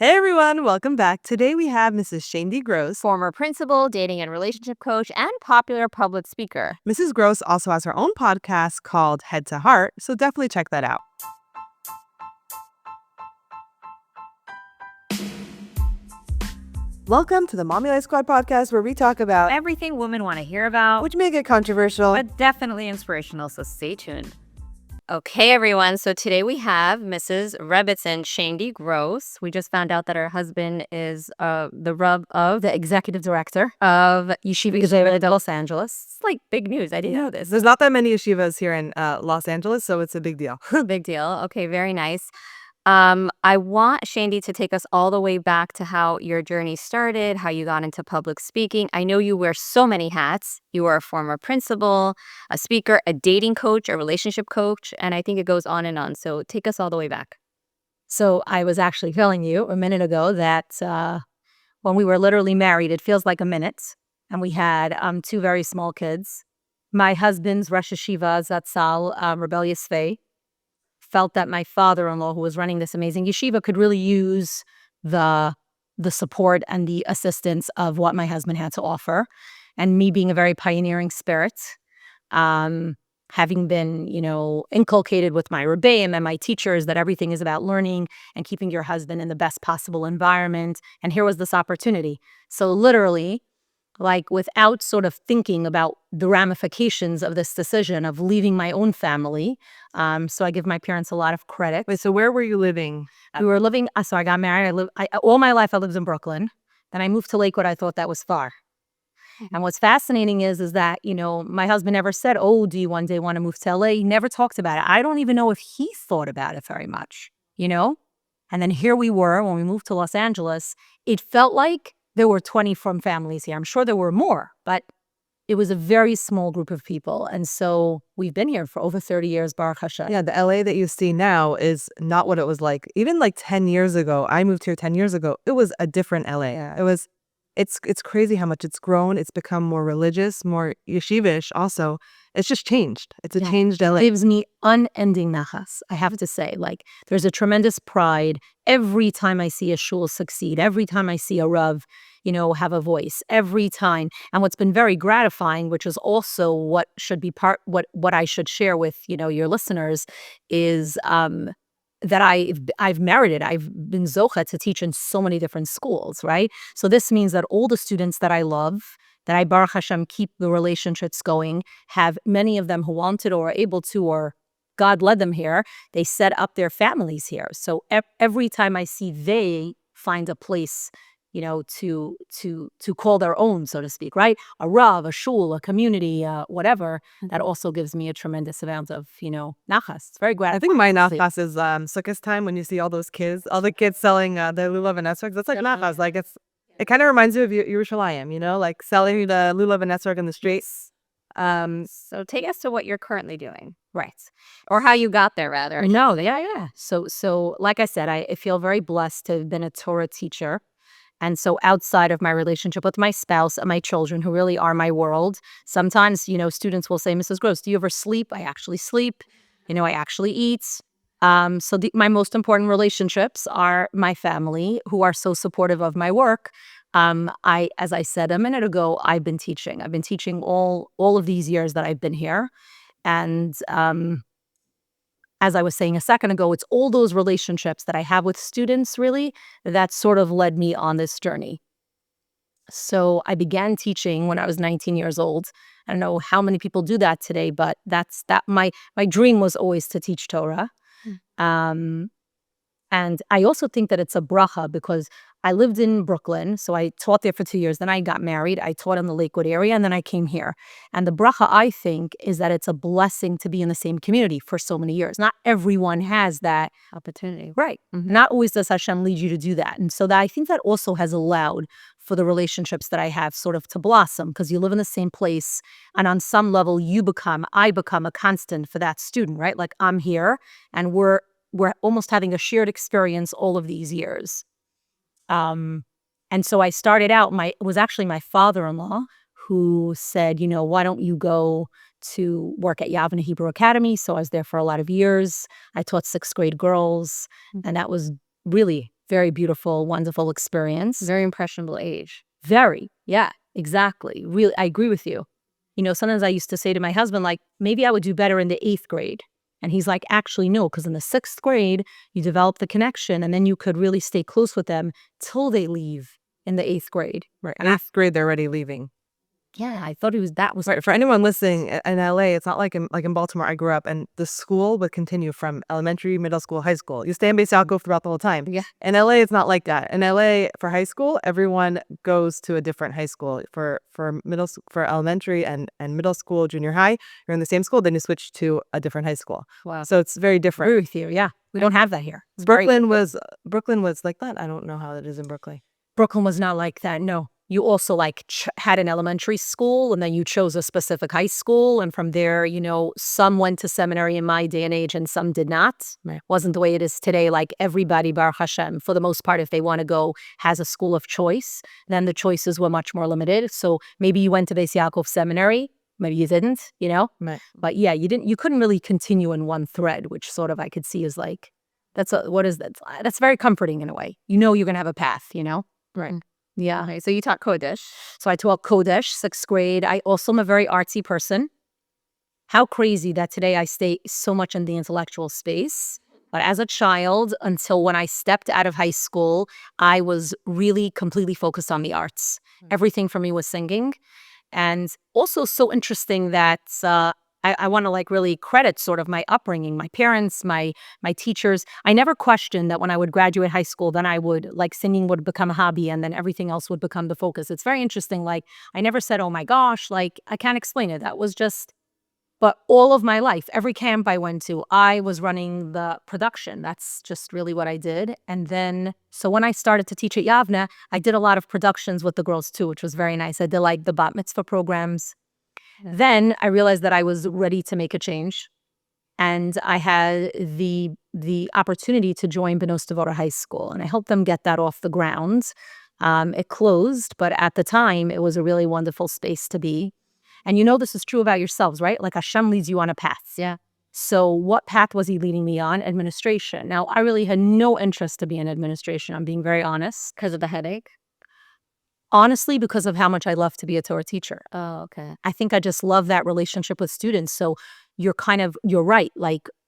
Hey everyone, welcome back. Today we have Mrs. Shaindy Gross. Former principal, dating and relationship coach, and popular public speaker. Mrs. Gross also has her own podcast called Head to Heart, so definitely check that out. Welcome to the Mommy Life Squad podcast, where we talk about Everything women want to hear about, which may get controversial, but definitely inspirational, so stay tuned. Okay, everyone, so today we have Mrs. Rebbitzin, Shaindy Gross. We just found out that her husband is the Rub of the executive director of Yeshiva Gedola Los Angeles. It's like big news. I didn't know this. There's not that many yeshivas here in Los Angeles, so it's a big deal. Big deal. Okay, very nice. I want Shaindy to take us all the way back to how your journey started, how you got into public speaking. I know you wear so many hats. You were a former principal, a speaker, a dating coach, a relationship coach, and I think it goes on and on. So take us all the way back. So I was actually telling you a minute ago that when we were literally married, it feels like a minute, and we had two very small kids. My husband's Rosh Yeshiva Zatzal, Rebellious Faye, felt that my father-in-law, who was running this amazing yeshiva, could really use the support and the assistance of what my husband had to offer. And me being a very pioneering spirit, having been, inculcated with my rebbeim and my teachers that everything is about learning and keeping your husband in the best possible environment. And here was this opportunity. So literally, like without sort of thinking about the ramifications of this decision of leaving my own family. So I give my parents a lot of credit. Wait, so where were you living? We were living, so I got married. All my life I lived in Brooklyn. Then I moved to Lakewood. I thought that was far. And what's fascinating is that, my husband never said, oh, do you one day want to move to LA? He never talked about it. I don't even know if he thought about it very much, And then here we were when we moved to Los Angeles. It felt like there were 20 from families here. I'm sure there were more, but it was a very small group of people. And so we've been here for over 30 years, Baruch Hashem. Yeah, the LA that you see now is not what it was like. Even like 10 years ago, I moved here 10 years ago. It was a different LA. Yeah. It's crazy how much it's grown. It's become more religious, more yeshivish also. It's just changed. It's a changed LA. It gives me unending nachas, I have to say. Like, there's a tremendous pride every time I see a shul succeed, every time I see a Rav, have a voice, every time. And what's been very gratifying, which is also what should be what I should share with, your listeners, is that I've merited. I've been zocha to teach in so many different schools, right? So this means that all the students that I love, that I, Baruch Hashem, keep the relationships going, have many of them who wanted or are able to, or God led them here, they set up their families here. So every time I see they find a place, to call their own, so to speak, right? A Rav, a shul, a community, whatever, that also gives me a tremendous amount of, nachas. It's very gratifying. I think my nachas is Sukkot time when you see all the kids selling the lulav and esrog. That's like nachas. Like it kind of reminds you of Yerushalayim, like selling the lulav and esrog in the streets. So take us to what you're currently doing. Right. Or how you got there, rather. No, yeah. So like I said, I feel very blessed to have been a Torah teacher. And so outside of my relationship with my spouse and my children, who really are my world, sometimes, students will say, Mrs. Gross, do you ever sleep? I actually sleep. I actually eat. So my most important relationships are my family, who are so supportive of my work. As I said a minute ago, I've been teaching. I've been teaching all of these years that I've been here. And as I was saying a second ago, it's all those relationships that I have with students, really, that sort of led me on this journey. So I began teaching when I was 19 years old. I don't know how many people do that today, but that's that. My dream was always to teach Torah. And I also think that it's a bracha because I lived in Brooklyn, so I taught there for 2 years. Then I got married. I taught in the Lakewood area, and then I came here. And the bracha, I think, is that it's a blessing to be in the same community for so many years. Not everyone has that opportunity. Right. Mm-hmm. Not always does Hashem lead you to do that. And so I think that also has allowed for the relationships that I have sort of to blossom, because you live in the same place. And on some level, I become a constant for that student, right? Like, I'm here, and we're almost having a shared experience all of these years. And so I started out, it was actually my father-in-law who said, why don't you go to work at Yavna Hebrew Academy? So I was there for a lot of years. I taught 6th grade girls, and that was really Very beautiful, wonderful experience. Very impressionable age. Very. Yeah, exactly. Really, I agree with you. Sometimes I used to say to my husband, like, maybe I would do better in the 8th grade. And he's like, actually, no, because in the 6th grade, you develop the connection and then you could really stay close with them till they leave in the 8th grade. Right. In 8th grade, they're already leaving. Yeah, I thought that was Right. For anyone listening in LA, it's not like in Baltimore. I grew up, and the school would continue from elementary, middle school, high school. You stay in Beis Yaakov throughout the whole time. Yeah. In LA, it's not like that. In LA, for high school, everyone goes to a different high school. For elementary and middle school, junior high, you're in the same school. Then you switch to a different high school. Wow. So it's very different. agree with you. Yeah, we don't have that here. Brooklyn was like that. I don't know how it is in Brooklyn. Brooklyn was not like that. No. You also had an elementary school and then you chose a specific high school. And from there, some went to seminary in my day and age and some did not. Right. Wasn't the way it is today. Like everybody, Baruch Hashem, for the most part, if they want to go, has a school of choice. Then the choices were much more limited. So maybe you went to Beis Yaakov Seminary. Maybe you didn't, Right. But yeah, you couldn't really continue in one thread, which sort of I could see is like, what is that? That's very comforting in a way. You're going to have a path, Right. Yeah. Okay, so you taught Kodesh. So I taught Kodesh, 6th grade. I also am a very artsy person. How crazy that today I stay so much in the intellectual space. But as a child, until when I stepped out of high school, I was really completely focused on the arts. Everything for me was singing. And also so interesting that I want to really credit sort of my upbringing, my parents, my teachers. I never questioned that when I would graduate high school, then I would singing would become a hobby and then everything else would become the focus. It's very interesting. I never said, oh my gosh, I can't explain it. That was just, but all of my life, every camp I went to, I was running the production. That's just really what I did. And then, so when I started to teach at Yavne, I did a lot of productions with the girls too, which was very nice. I did the bat mitzvah programs. Then I realized that I was ready to make a change. And I had the opportunity to join Benos Devora High School. And I helped them get that off the ground. It closed, but at the time, it was a really wonderful space to be. And this is true about yourselves, right? Hashem leads you on a path. Yeah. So what path was he leading me on? Administration. Now, I really had no interest to be in administration. I'm being very honest. Because of the headache? Honestly, because of how much I love to be a Torah teacher. Oh, okay. I think I just love that relationship with students. So you're right.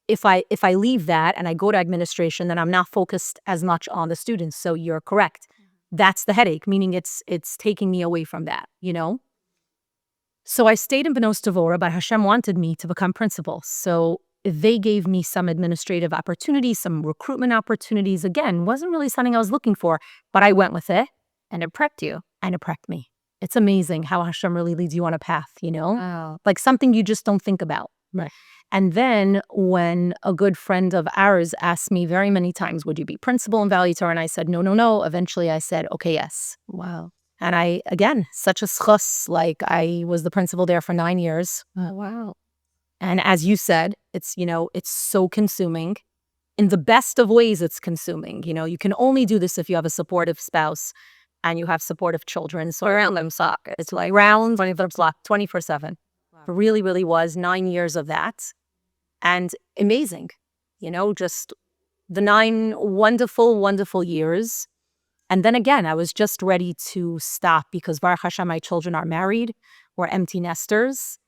If I leave that and I go to administration, then I'm not focused as much on the students. So you're correct. That's the headache, meaning it's taking me away from that, So I stayed in Benos Devora, but Hashem wanted me to become principal. So they gave me some administrative opportunities, some recruitment opportunities. Again, wasn't really something I was looking for, but I went with it. And it prepped you. And it prepped me. It's amazing how Hashem really leads you on a path, Wow. Something you just don't think about. Right. And then when a good friend of ours asked me very many times, would you be principal in Valley Torah? And I said, no. Eventually I said, okay, yes. Wow. And I, again, such a schus, I was the principal there for 9 years. Wow. And as you said, it's so consuming. In the best of ways, it's consuming. You can only do this if you have a supportive spouse and you have supportive children. So around them sock. It's round 24/7. Wow. It really, really was 9 years of that. And amazing, just the 9 wonderful, wonderful years. And then again, I was just ready to stop because Baruch Hashem, my children are married. We're empty nesters.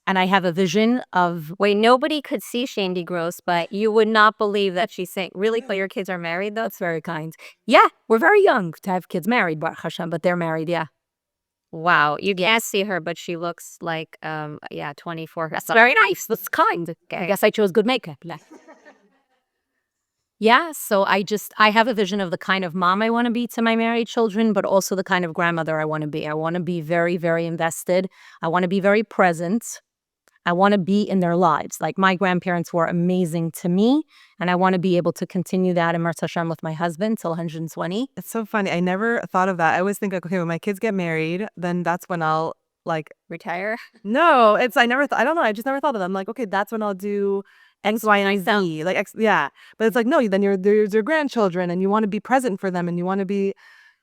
And I have a vision of... Wait, nobody could see Shaindy Gross, but you would not believe that she's saying, really? But your kids are married, though? That's very kind. Yeah, we're very young to have kids married, Baruch Hashem, but they're married, yeah. Wow. You can't see her, but she looks 24. That's very nice. That's kind. Okay. I guess I chose good makeup. Yeah, so I have a vision of the kind of mom I want to be to my married children, but also the kind of grandmother I want to be. I want to be very, very invested. I want to be very present. I want to be in their lives. My grandparents were amazing to me, and I want to be able to continue that in Mirz Hashem with my husband till 120. It's so funny. I never thought of that. I always think, okay, when my kids get married, then that's when I'll retire. No, I don't know. I just never thought of them. Okay, that's when I'll do X, Y, and Z. Yeah. But it's no, then there's your grandchildren and you want to be present for them and you want to be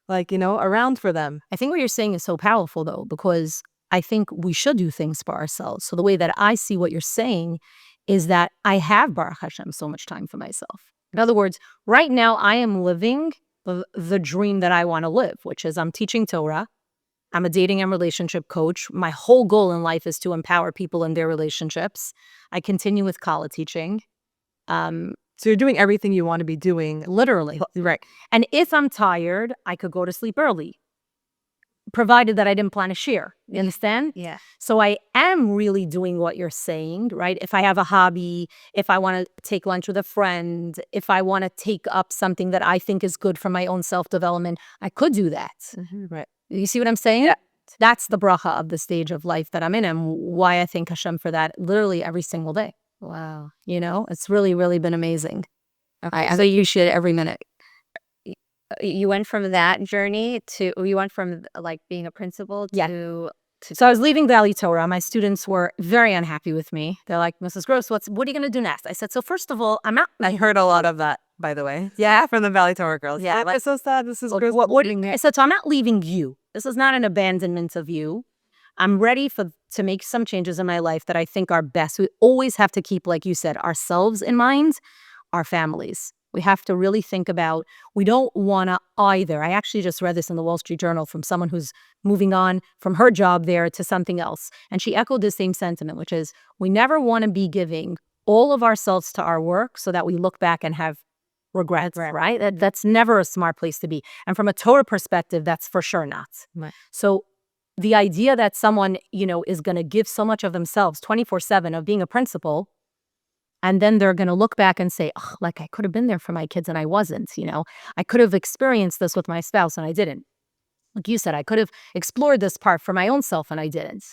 around for them. I think what you're saying is so powerful though, because I think we should do things for ourselves. So the way that I see what you're saying is that I have, Baruch Hashem, so much time for myself. In other words, right now I am living the dream that I want to live, which is I'm teaching Torah. I'm a dating and relationship coach. My whole goal in life is to empower people in their relationships. I continue with Kala teaching. So you're doing everything you want to be doing. Literally. Right. And if I'm tired, I could go to sleep early, provided that I didn't plan a share. You understand? Yeah. So I am really doing what you're saying, right? If I have a hobby, if I want to take lunch with a friend, if I want to take up something that I think is good for my own self-development, I could do that. Right. You see what I'm saying? Yeah. That's the bracha of the stage of life that I'm in, and why I thank Hashem for that literally every single day. Wow. You know, it's really, really been amazing. Okay. I appreciate it every minute. You went from that journey to, you went from like being a principal Yeah. to So I was leaving Valley Torah. My students were very unhappy with me. They're like, Mrs. Gross, what are you going to do next? I said, so first of all, I'm not. I heard a lot of that, by the way. Yeah, from the Valley Tower girls. Yeah, I'm so sad. This is gross. I said, so I'm not leaving you. This is not an abandonment of you. I'm ready to make some changes in my life that I think are best. We always have to keep, like you said, ourselves in mind, our families. We have to really think about, we don't want to either. I actually just read this in the Wall Street Journal from someone who's moving on from her job there to something else. And she echoed the same sentiment, which is we never want to be giving all of ourselves to our work so that we look back and have regrets, right? That's never a smart place to be. And from a Torah perspective, that's for sure not. Right. So the idea that someone, you know, is going to give so much of themselves 24/7 of being a principal, and then they're going to look back and say, oh, like I could have been there for my kids and I wasn't, you know, I could have experienced this with my spouse and I didn't. Like you said, I could have explored this part for my own self and I didn't.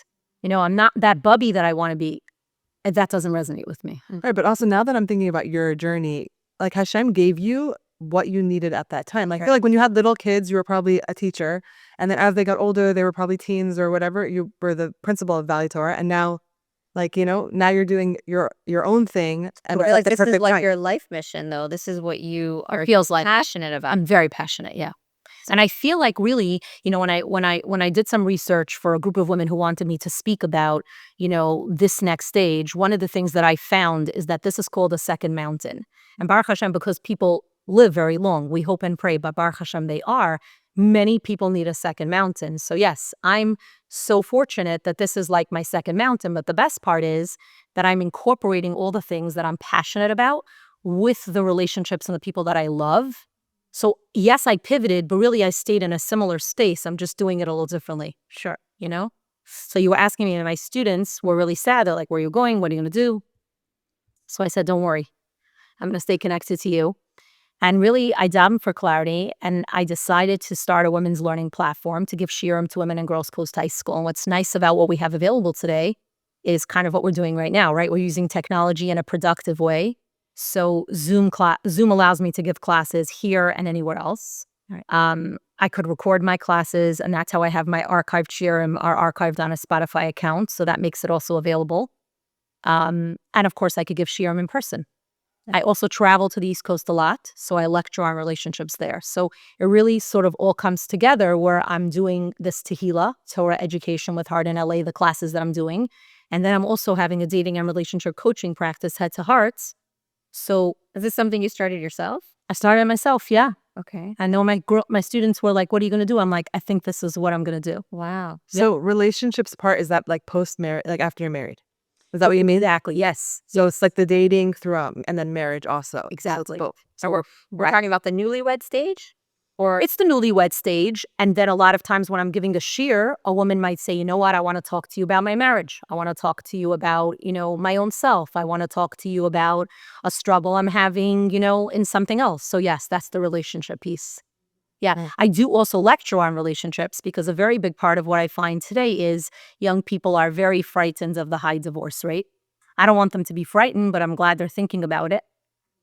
You know, I'm not that bubby that I want to be. And that doesn't resonate with me. Right. But also now that I'm thinking about your journey, like Hashem gave you what you needed at that time. Like I feel like when you had little kids, you were probably a teacher. And then as they got older, they were probably teens or whatever. You were the principal of Valley Torah. And now, like, you know, now you're doing your own thing. And Right, like the this is perfect like time. your life mission, though. This is what you are feels like passionate about. I'm very passionate, yeah. And I feel like really, you know, when I did some research for a group of women who wanted me to speak about, you know, this next stage, one of the things that I found is that this is called a second mountain. And Baruch Hashem, because people live very long, we hope and pray, but Baruch Hashem, they are. Many people need a second mountain. So yes, I'm so fortunate that this is like my second mountain. But the best part is that I'm incorporating all the things that I'm passionate about with the relationships and the people that I love. So yes, I pivoted, but really I stayed in a similar space. I'm just doing it a little differently. Sure. You know? So you were asking me, and my students were really sad. They're like, where are you going? What are you going to do? So I said, don't worry. I'm going to stay connected to you. And really, I davened for clarity, and I decided to start a women's learning platform to give shiurim to women and girls close to high school. And what's nice about what we have available today is kind of what we're doing right now, right? We're using technology in a productive way. So Zoom allows me to give classes here and anywhere else. Right. I could record my classes, and that's how I have my archived shiurim are archived on a Spotify account. So that makes it also available. And of course, I could give shiurim in person. I also travel to the East Coast a lot, so I lecture on relationships there. So it really sort of all comes together where I'm doing this Tehillah, Torah education with Heart in LA, the classes that I'm doing. And then I'm also having a dating and relationship coaching practice, Head to Hearts. So Is this something you started yourself? I started myself, yeah. Okay. I know my students were like, what are you going to do? I'm like, I think this is what I'm going to do. Wow. So relationships part, is that like post-marriage, like after you're married? Is that what you mean? Exactly, yes. So it's like the dating throughout and then marriage also. Exactly. So it's both. So we're talking about the newlywed stage? Or It's the newlywed stage. And then a lot of times when I'm giving the shiur, a woman might say, you know what, I want to talk to you about my marriage. I want to talk to you about, you know, my own self. I want to talk to you about a struggle I'm having, you know, in something else. So yes, that's the relationship piece. Yeah, I do also lecture on relationships because a very big part of what I find today is young people are very frightened of the high divorce rate. I don't want them to be frightened, but I'm glad they're thinking about it.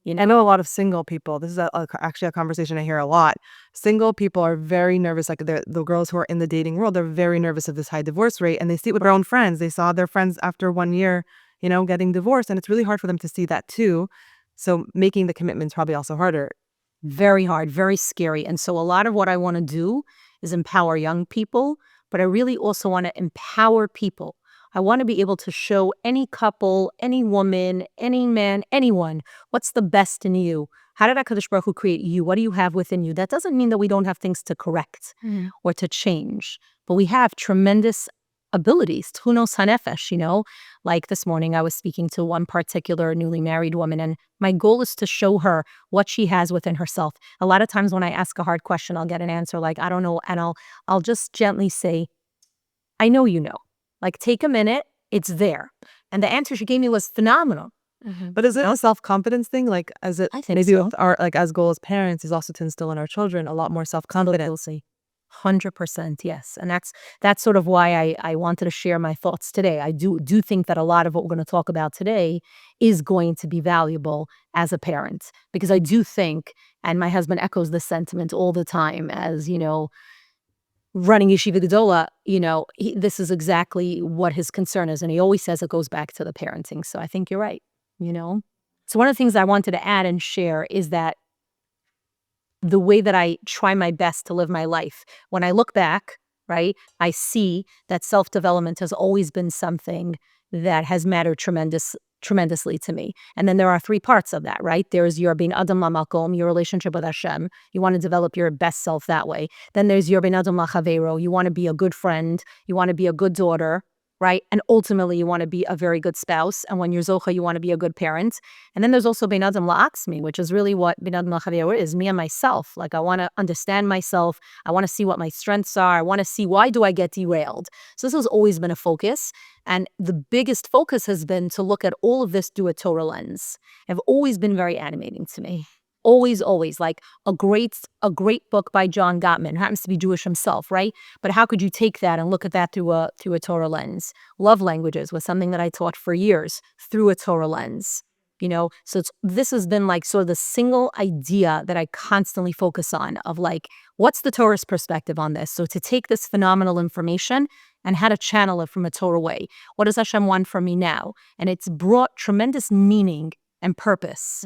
You know? I know a lot of single people. This is actually a conversation I hear a lot. Single people are very nervous. Like the girls who are in the dating world, they're very nervous of this high divorce rate. And they see it with their own friends. They saw their friends after 1 year, you know, getting divorced. And it's really hard for them to see that too. So making the commitment is probably also harder. Very hard, very scary. And so a lot of what I want to do is empower young people, but I really also want to empower people. I want to be able to show any couple, any woman, any man, anyone, what's the best in you, How did HaKadosh Baruch Hu create you? What do you have within you? That doesn't mean that we don't have things to correct or to change, but we have tremendous abilities, tchunos hanefesh, Like this morning, I was speaking to one particular newly married woman, and my goal is to show her what she has within herself. A lot of times when I ask a hard question, I'll get an answer like, I don't know, and I'll just gently say, I know you know. Like, take a minute, it's there. And the answer she gave me was phenomenal. But is it a self-confidence thing? Like, as it I think maybe so. with our, like, as goal as parents is also to instill in our children a lot more self-confidence. 100%, yes. And that's sort of why I wanted to share my thoughts today. I do think that a lot of what we're going to talk about today is going to be valuable as a parent, because I do think, and my husband echoes this sentiment all the time, as running Yeshiva Gedola, this is exactly what his concern is, and he always says it goes back to the parenting. So I think you're right. So one of the things I wanted to add and share is that the way that I try my best to live my life, when I look back, right, I see that self-development has always been something that has mattered tremendously to me. And then there are three parts of that, right? There's your bin adam lamakom, your relationship with Hashem. You want to develop your best self that way. Then there's your bin adam lachavero. You want to be a good friend. You want to be a good daughter, right? And ultimately, you want to be a very good spouse. And when you're zocha, you want to be a good parent. And then there's also bin adam la'atzmi, which is really what bin adam lachavero is, me and myself. Like, I want to understand myself. I want to see what my strengths are. I want to see, why do I get derailed? So this has always been a focus. And the biggest focus has been to look at all of this through a Torah lens. Have always been very animating to me. Always, always. Like a great book by John Gottman, happens to be Jewish himself, right? But how could you take that and look at that through a Torah lens? Love languages was something that I taught for years through a Torah lens. So this has been like sort of the single idea that I constantly focus on, of like, what's the Torah's perspective on this? So to take this phenomenal information and how to channel it from a Torah way. What does Hashem want from me now? And it's brought tremendous meaning and purpose,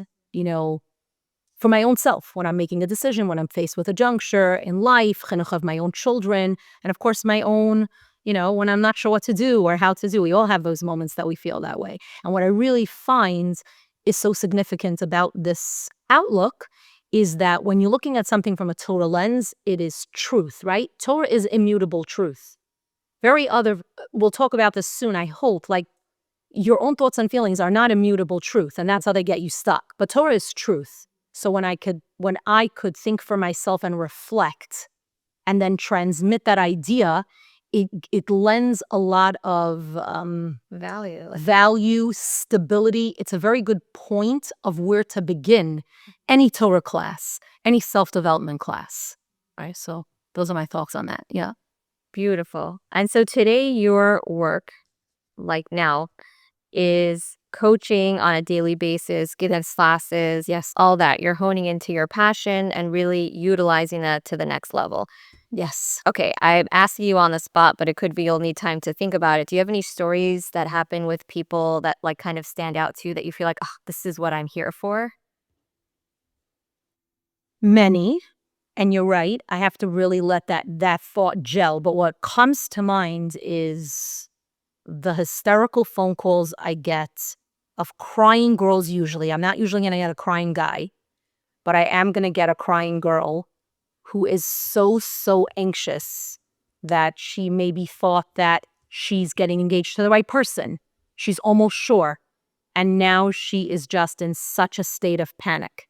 for my own self, when I'm making a decision, when I'm faced with a juncture in life, chinuch of my own children, and of course my own, when I'm not sure what to do or how to do. We all have those moments that we feel that way. And what I really find is so significant about this outlook is that when you're looking at something from a Torah lens, it is truth, right? Torah is immutable truth. We'll talk about this soon, I hope, like your own thoughts and feelings are not immutable truth, and that's how they get you stuck. But Torah is truth. So when I could think for myself and reflect and then transmit that idea, it lends a lot of value, stability. It's a very good point of where to begin any Torah class, any self-development class. Right? So those are my thoughts on that. Yeah. Beautiful. And so today your work, like now, is coaching on a daily basis, guidance classes, yes, all that. You're honing into your passion and really utilizing that to the next level. Yes. Okay, I'm asking you on the spot, but it could be you'll need time to think about it. Do you have any stories that happen with people that like kind of stand out to you that you feel like, oh, this is what I'm here for? Many. And you're right. I have to really let that thought gel. But what comes to mind is the hysterical phone calls I get of crying girls usually. I'm not usually going to get a crying guy, but I am going to get a crying girl who is so anxious that she maybe thought that she's getting engaged to the right person. She's almost sure. And now she is just in such a state of panic.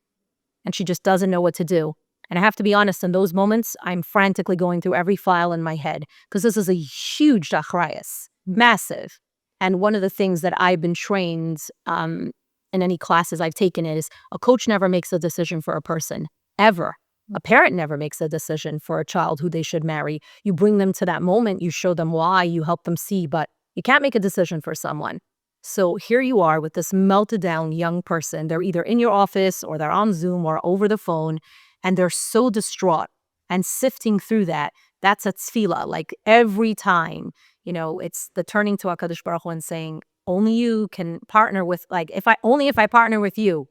And she just doesn't know what to do. And I have to be honest, in those moments, I'm frantically going through every file in my head because this is a huge achrayas, massive. And one of the things that I've been trained in any classes I've taken is a coach never makes a decision for a person, ever. A parent never makes a decision for a child who they should marry. You bring them to that moment, you show them why, you help them see, but you can't make a decision for someone. So here you are with this melted down young person. They're either in your office or they're on Zoom or over the phone, and they're so distraught and sifting through that. That's a tefillah. Like every time, it's the turning to HaKadosh Baruch Hu and saying, only you can partner with, like, if I partner with you.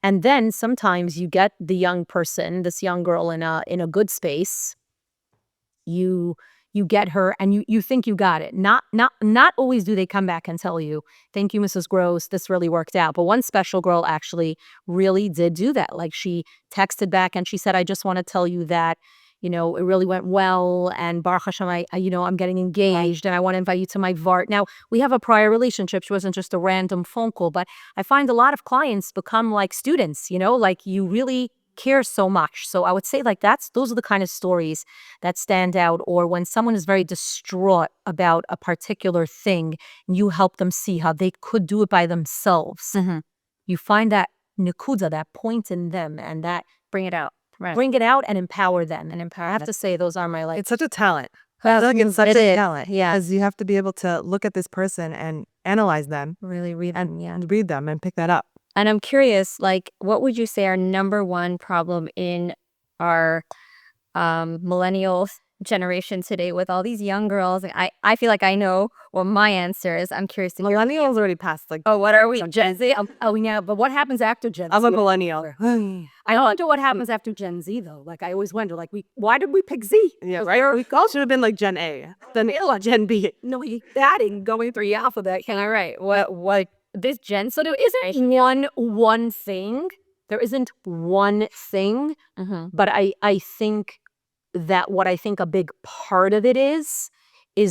And then sometimes you get the young person, this young girl in a good space. You you get her and you think you got it. Not always do they come back and tell you, thank you, Mrs. Gross, this really worked out. But one special girl actually really did do that. Like she texted back and she said, I just want to tell you that, it really went well. And Baruch Hashem, I'm getting engaged and I want to invite you to my Vart. Now, we have a prior relationship. She wasn't just a random phone call, but I find a lot of clients become like students, like you really care so much. So I would say like those are the kind of stories that stand out. Or when someone is very distraught about a particular thing, and you help them see how they could do it by themselves. You find that nikuda, that point in them, and that Bring it out. Right. bring it out and empower them. And I have to say, those are my It's such a talent. It's such a talent. Yeah. Because you have to be able to look at this person and analyze them. Really read them. Yeah. And read them and pick that up. And I'm curious, like, what would you say our number one problem in our millennial generation today with all these young girls? I feel like I know what my answer is. I'm curious to hear. Millennials already passed. Like, Oh, what are we? Gen Z. Yeah, but what happens after Gen Z? I'm a millennial. I don't know what happens after Gen Z though. Like I always wonder, like why did we pick Z? Yeah, right. We all should have been like Gen A, then Gen B. No, adding going through the alphabet. Can I write what this Gen? So there Isn't one thing. There isn't one thing, but I think that what I think a big part of it is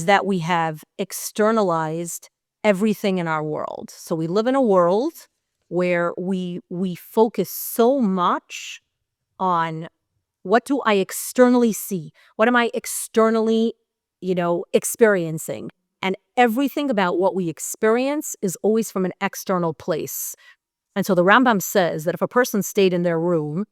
that we have externalized everything in our world. So we live in a world where we focus so much on what do I externally see? What am I externally, experiencing? And everything about what we experience is always from an external place. And so the Rambam says that if a person stayed in their room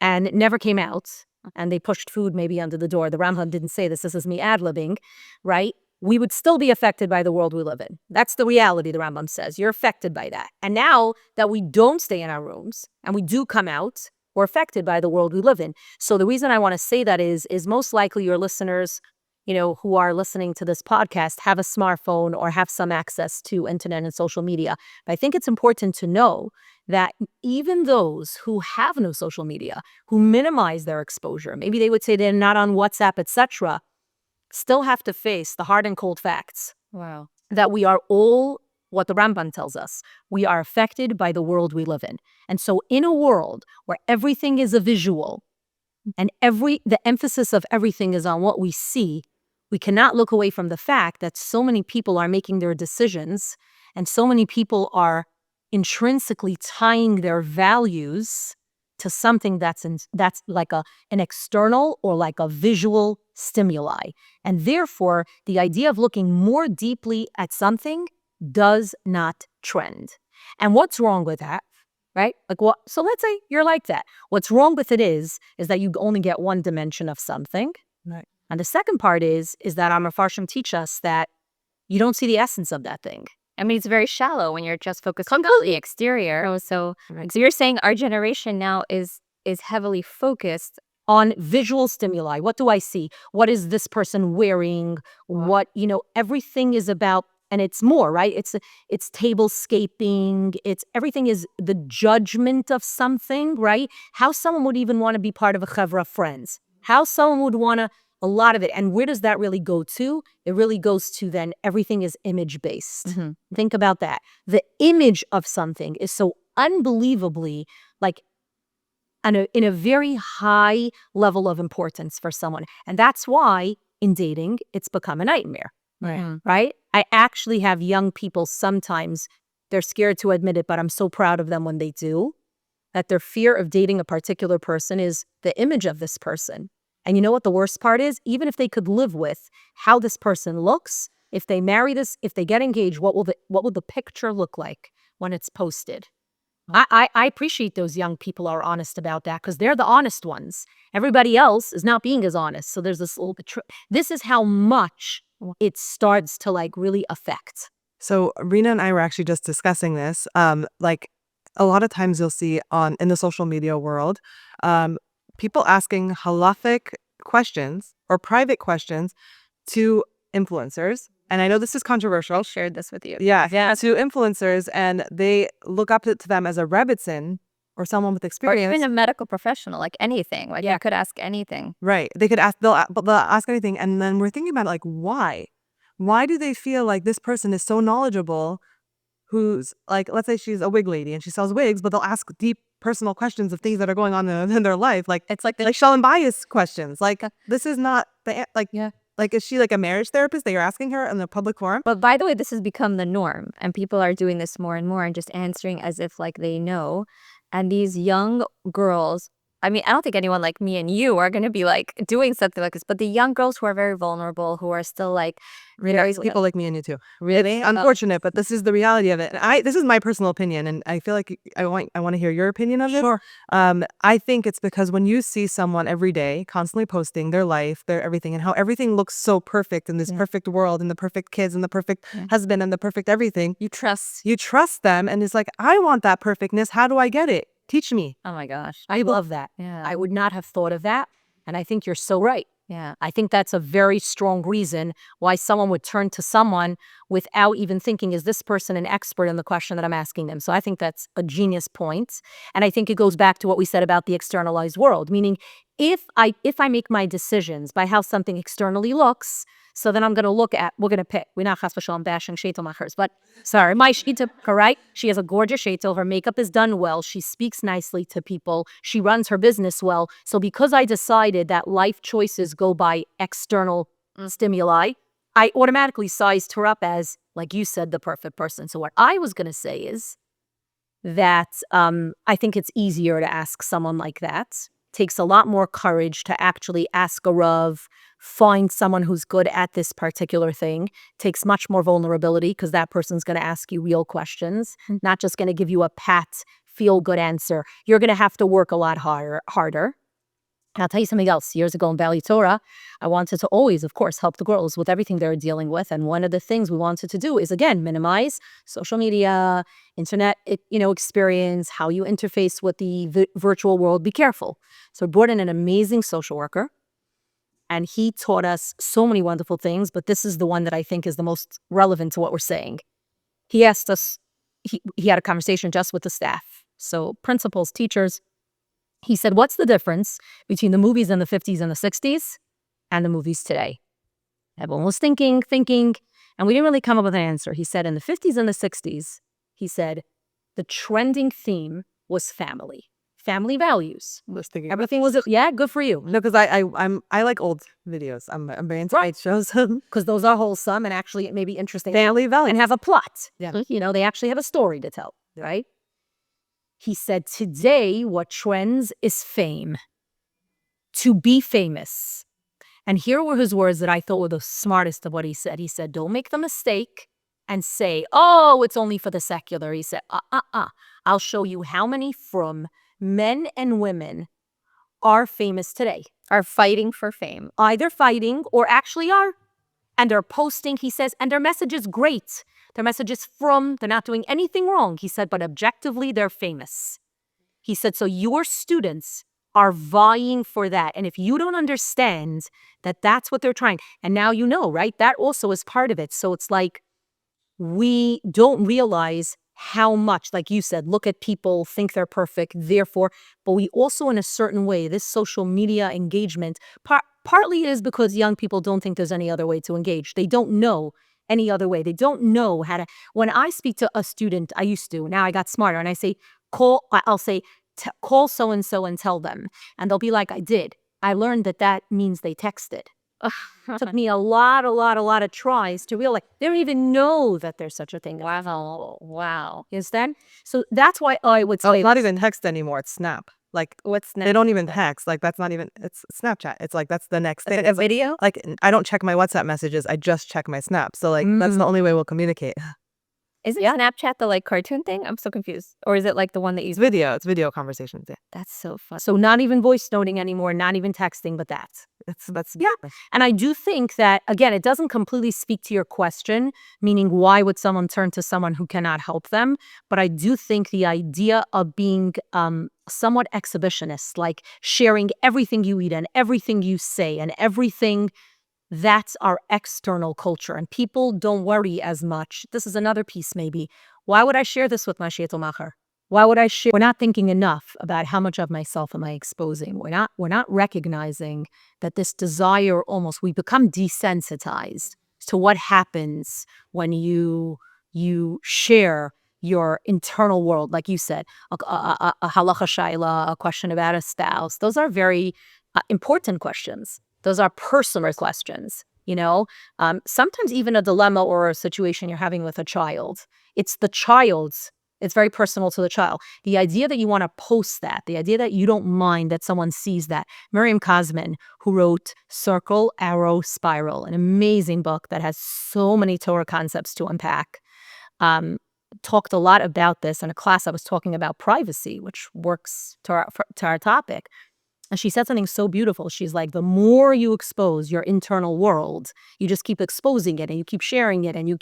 and never came out, and they pushed food maybe under the door, the Rambam didn't say this is me ad-libbing, right? We would still be affected by the world we live in. That's the reality, the Rambam says. You're affected by that. And now that we don't stay in our rooms and we do come out, we're affected by the world we live in. So the reason I want to say that is most likely your listeners, who are listening to this podcast have a smartphone or have some access to internet and social media. But I think it's important to know that even those who have no social media, who minimize their exposure, maybe they would say they're not on WhatsApp, etc., still have to face the hard and cold facts. Wow. That we are all, what the Ramban tells us, we are affected by the world we live in. And so in a world where everything is a visual and the emphasis of everything is on what we see, we cannot look away from the fact that so many people are making their decisions and so many people are intrinsically tying their values to something that's like an external or like a visual stimuli. And therefore, the idea of looking more deeply at something does not trend. And what's wrong with that? Right? Like what? So let's say you're like that. What's wrong with it is that you only get one dimension of something. Right. And the second part is that our Mefarshim teach us that you don't see the essence of that thing. I mean, it's very shallow when you're just focused on the exterior. So you're saying our generation now is heavily focused on visual stimuli. What do I see? What is this person wearing? What, everything is about, and it's more, right? It's tablescaping. Everything is the judgment of something, right? How someone would even want to be part of a chevra of friends. How someone would want to, a lot of it. And where does that really go to? It really goes to then everything is image-based. Think about that. The image of something is so unbelievably like in a very high level of importance for someone. And that's why in dating, it's become a nightmare. Right? I actually have young people sometimes, they're scared to admit it, but I'm so proud of them when they do, that their fear of dating a particular person is the image of this person. And you know what the worst part is? Even if they could live with how this person looks, if they marry this, if they get engaged, what will the picture look like when it's posted? I appreciate those young people are honest about that because they're the honest ones. Everybody else is not being as honest. So there's this little this is how much it starts to like really affect. So Rena and I were actually just discussing this. Like a lot of times you'll see in the social media world, people asking halachic questions or private questions to influencers. And I know this is controversial. I shared this with you. Yeah, to influencers, and they look up to them as a rebbitzin or someone with Or experience. even a medical professional, like anything. Like, you could ask anything. Right. They could ask, they'll ask anything. And then we're thinking about like, why? Why do they feel like this person is so knowledgeable who's like, let's say she's a wig lady and she sells wigs, but they'll ask deep personal questions of things that are going on in their life. Like, It's like like shalom bias questions. Like, this is not like, is she like a marriage therapist that you're asking her in the public forum? But by the way, this has become the norm, and people are doing this more and more and just answering as if like they know. And these young girls, I mean, I don't think anyone like me and you are going to be like doing something like this, but the young girls who are very vulnerable, who are still like very People like me and you too. really Unfortunate, but this is the reality of it. And this is my personal opinion, and I feel like I want to hear your opinion of it. Sure. I think it's because when you see someone every day constantly posting their life, their everything, and how everything looks so perfect in this perfect world, and the perfect kids, and the perfect husband, and the perfect everything, you trust. you trust them, and it's like, I want that perfectness. How do I get it? Teach me. Oh my gosh. I love that. Yeah. I would not have thought of that. And I think you're so right. Yeah. I think that's a very strong reason why someone would turn to someone without even thinking, is this person an expert in the question that I'm asking them? So I think that's a genius point. And I think it goes back to what we said about the externalized world, meaning if I make my decisions by how something externally looks, so then I'm going to look at, we're going to pick. We're not chas v'shalom bashing sheitel, but sorry, my sheitel, right? She has a gorgeous sheitel. Her makeup is done well. She speaks nicely to people. She runs her business well. So because I decided that life choices go by external stimuli, I automatically sized her up as, like you said, the perfect person. So what I was going to say is that I think it's easier to ask someone like that. Takes a lot more courage to actually ask a Rav, find someone who's good at this particular thing. Takes much more vulnerability because that person's going to ask you real questions, not just going to give you a pat, feel-good answer. You're going to have to work a lot harder. And I'll tell you something else. Years ago in Bali Torah, I wanted to always, of course, help the girls with everything they're dealing with. And one of the things we wanted to do is, again, minimize social media, internet, experience, how you interface with the virtual world. Be careful. So we brought in an amazing social worker, and he taught us so many wonderful things. But this is the one that I think is the most relevant to what we're saying. He asked us, he had a conversation just with the staff. So principals, teachers. He said, what's the difference between the movies in the 50s and the 60s and the movies today? Everyone was thinking, and we didn't really come up with an answer. He said, in the 50s and the 60s, he said, the trending theme was family values. Everything was, good for you. No, because I like old videos. I'm very into right shows. Because those are wholesome and actually maybe interesting. Family values. And have a plot. Yeah. They actually have a story to tell, right? He said, today, what trends is fame. To be famous. And here were his words that I thought were the smartest of what he said. He said, don't make the mistake and say, oh, it's only for the secular. He said, I'll show you how many from men and women are famous today. Are fighting for fame. Either fighting or actually are. And they're posting, he says, and their message is great. Their message is they're not doing anything wrong. He said, but objectively, they're famous. He said, so your students are vying for that. And if you don't understand that that's what they're trying, and now you know, right? That also is part of it. So it's like we don't realize how much, like you said, look at people, think they're perfect, therefore, but we also, in a certain way, this social media engagement, partly is because young people don't think there's any other way to engage. They don't know any other way. They don't know how to. When I speak to a student, I used to, now I got smarter, and I say, I'll say, call so-and-so and tell them. And they'll be like, I did. I learned that means they texted. Took me a lot of tries to realize they don't even know that there's such a thing. Wow. You understand? So that's why I would say it's not even text anymore. It's Snap. Like, what's Snap? They don't even text. Like, that's not even, it's Snapchat. It's like, that's the next thing. It's a video? Like, I don't check my WhatsApp messages. I just check my Snap. So, like, that's the only way we'll communicate. Isn't Snapchat the, like, cartoon thing? I'm so confused. Or is it, like, the one that you... It's video. It's video conversations. Yeah. That's so fun. So not even voice noting anymore, not even texting, but that. That's yeah. And I do think that, again, it doesn't completely speak to your question, meaning why would someone turn to someone who cannot help them? But I do think the idea of being somewhat exhibitionist, like sharing everything you eat and everything you say and everything, that's our external culture. And people don't worry as much. This is another piece maybe. Why would I share this with my sheitel macher? Why would I share? We're not thinking enough about how much of myself am I exposing. We're not recognizing that this desire we become desensitized to what happens when you share your internal world, like you said, a halacha shaila, a question about a spouse. Those are very important questions. Those are personal questions. Sometimes even a dilemma or a situation you're having with a child. It's very personal to the child. The idea that you want to post that, the idea that you don't mind that someone sees that. Miriam Kazman, who wrote Circle, Arrow, Spiral, an amazing book that has so many Torah concepts to unpack, talked a lot about this. In a class, I was talking about privacy, which works to our topic. And she said something so beautiful. She's like, the more you expose your internal world, you just keep exposing it and you keep sharing it and you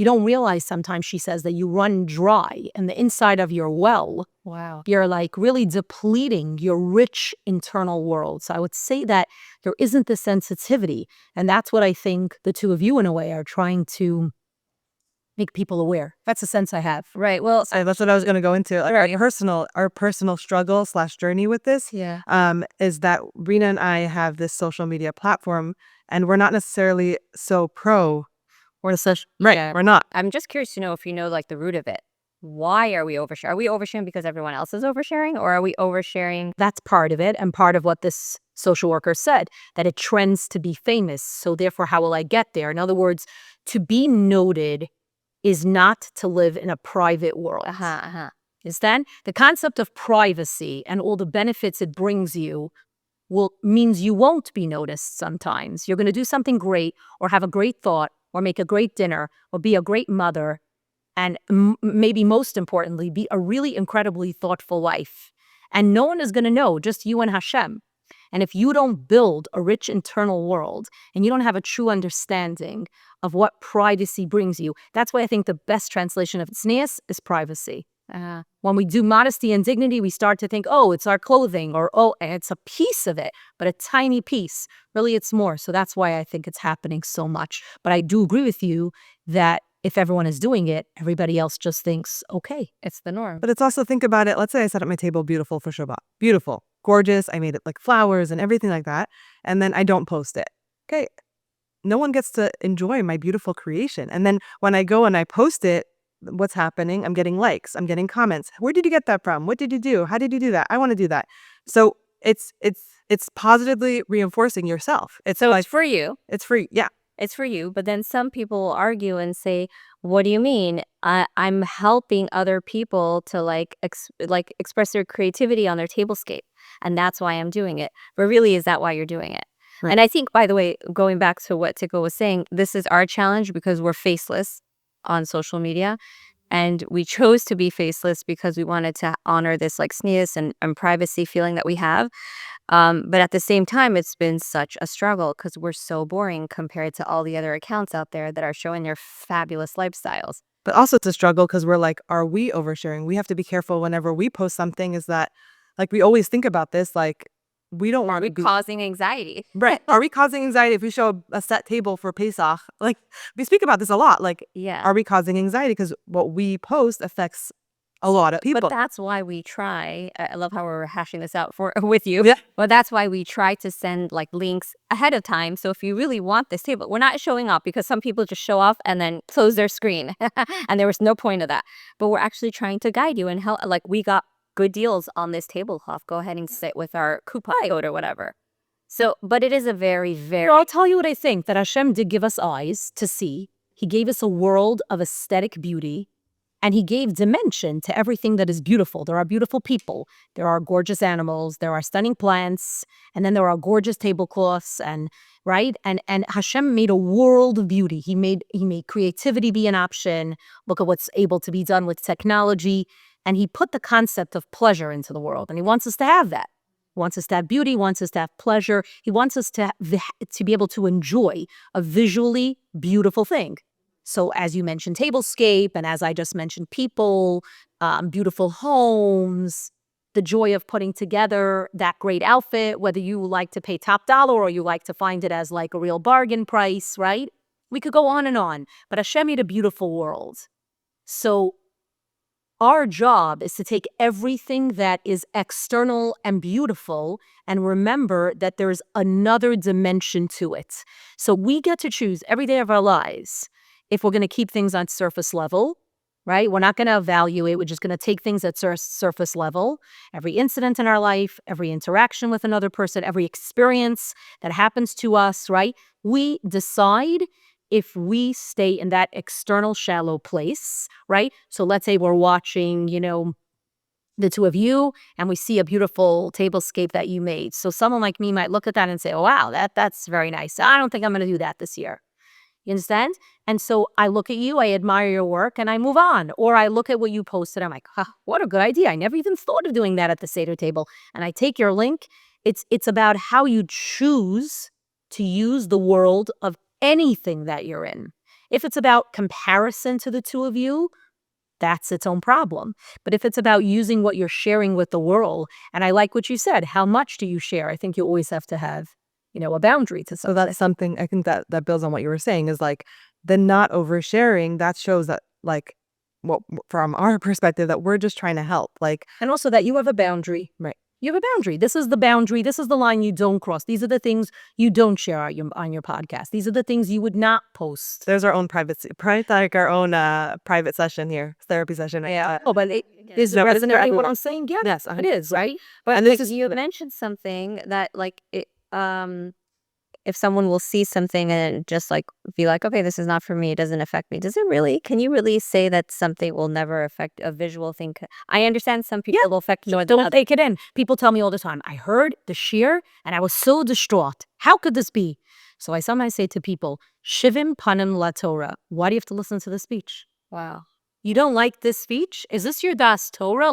don't realize sometimes, she says, that you run dry and the inside of your well. Wow. You're like really depleting your rich internal world. So I would say that there isn't this sensitivity. And that's what I think the two of you in a way are trying to make people aware. That's the sense I have. Right. Well, That's what I was going to go into. Like our personal struggle / journey with this, yeah. is that Rena and I have this social media platform, and we're not necessarily so pro. Or such. Right. Yeah. We're not. I'm just curious to know if you know like the root of it. Why are we oversharing? Are we oversharing because everyone else is oversharing, or are we oversharing? That's part of it, and part of what this social worker said, that it trends to be famous. So therefore, how will I get there? In other words, to be noted is not to live in a private world. Understand? The concept of privacy and all the benefits it brings you means you won't be noticed sometimes. You're going to do something great or have a great thought or make a great dinner or be a great mother and maybe most importantly, be a really incredibly thoughtful wife. And no one is going to know, just you and Hashem. And if you don't build a rich internal world and you don't have a true understanding of what privacy brings you, that's why I think the best translation of tznius is privacy. When we do modesty and dignity, we start to think, oh, it's our clothing, or oh, it's a piece of it, but a tiny piece. Really, it's more. So that's why I think it's happening so much. But I do agree with you that if everyone is doing it, everybody else just thinks, okay, It's the norm. But it's also, think about it. Let's say I set up my table beautiful for Shabbat. Beautiful. Gorgeous. I made it like flowers and everything like that. And then I don't post it. Okay. No one gets to enjoy my beautiful creation. And then when I go and I post it, what's happening? I'm getting likes. I'm getting comments. Where did you get that from? What did you do? How did you do that? I want to do that. So it's positively reinforcing yourself. It's for you. It's free. Yeah. It's for you. But then some people will argue and say, what do you mean? I'm helping other people to express their creativity on their tablescape. And that's why I'm doing it. But really, is that why you're doing it? Right. And I think, by the way, going back to what Tikko was saying, this is our challenge because we're faceless on social media. And we chose to be faceless because we wanted to honor this like tznius and privacy feeling that we have. But at the same time, it's been such a struggle because we're so boring compared to all the other accounts out there that are showing their fabulous lifestyles. But also it's a struggle because we're like, are we oversharing? We have to be careful whenever we post something, is that like we always think about this, like we don't want Are we causing anxiety? Right. Are we causing anxiety if we show a set table for Pesach? Like we speak about this a lot. Like, Yeah. are we causing anxiety? Because what we post affects a lot of people. But that's why we try. I love how we're hashing this out with you. Yeah. But that's why we try to send like links ahead of time. So if you really want this table, we're not showing up because some people just show off and then close their screen. And there was no point of that. But we're actually trying to guide you and help. Like we got good deals on this tablecloth. Go ahead and sit with our coupon code or whatever. So, but it is a very, very... I'll tell you what I think, that Hashem did give us eyes to see. He gave us a world of aesthetic beauty, and he gave dimension to everything that is beautiful. There are beautiful people. There are gorgeous animals. There are stunning plants. And then there are gorgeous tablecloths, and right? And Hashem made a world of beauty. He made creativity be an option. Look at what's able to be done with technology. And he put the concept of pleasure into the world, and he wants us to have that. He wants us to have beauty, wants us to have pleasure. He wants us to be able to enjoy a visually beautiful thing. So as you mentioned, tablescape, and as I just mentioned, people, beautiful homes, the joy of putting together that great outfit, whether you like to pay top dollar or you like to find it as like a real bargain price, right? We could go on and on, but Hashem made a beautiful world. So our job is to take everything that is external and beautiful and remember that there's another dimension to it. So we get to choose every day of our lives if we're going to keep things on surface level, right? We're not going to evaluate. We're just going to take things at surface level. Every incident in our life, every interaction with another person, every experience that happens to us, right? We decide if we stay in that external shallow place, right? So let's say we're watching, the two of you, and we see a beautiful tablescape that you made. So someone like me might look at that and say, oh, wow, that's very nice. I don't think I'm going to do that this year. You understand? And so I look at you, I admire your work, and I move on. Or I look at what you posted, I'm like, what a good idea. I never even thought of doing that at the Seder table. And I take your link. It's about how you choose to use the world of anything that you're in. If it's about comparison to the two of you, that's its own problem. But if it's about using what you're sharing with the world, and I like what you said, how much do you share? I think you always have to have, a boundary to something. So that's something I think that builds on what you were saying is like the not oversharing. That shows that like, well, from our perspective, that we're just trying to help. Like, And also that you have a boundary. right. You have a boundary. This is the boundary. This is the line you don't cross. These are the things you don't share on your podcast. These are the things you would not post. There's our own like our own private session here, therapy session. Yeah. But it is No, it's resonating correct. what I'm saying? Yeah, Yes, it is, right? But And this this is, you mentioned something that like if someone will see something and just like be like, okay, this is not for me, it doesn't affect me. Can you really say that something will never affect a visual thing? I understand some people will affect more than Don't others. take it in. People tell me all the time, I heard the shir and I was so distraught. How could this be? So I sometimes say to people, Shivim panim la Torah. Why do you have to listen to the speech? Wow. You don't like this speech? Is this your Das Torah?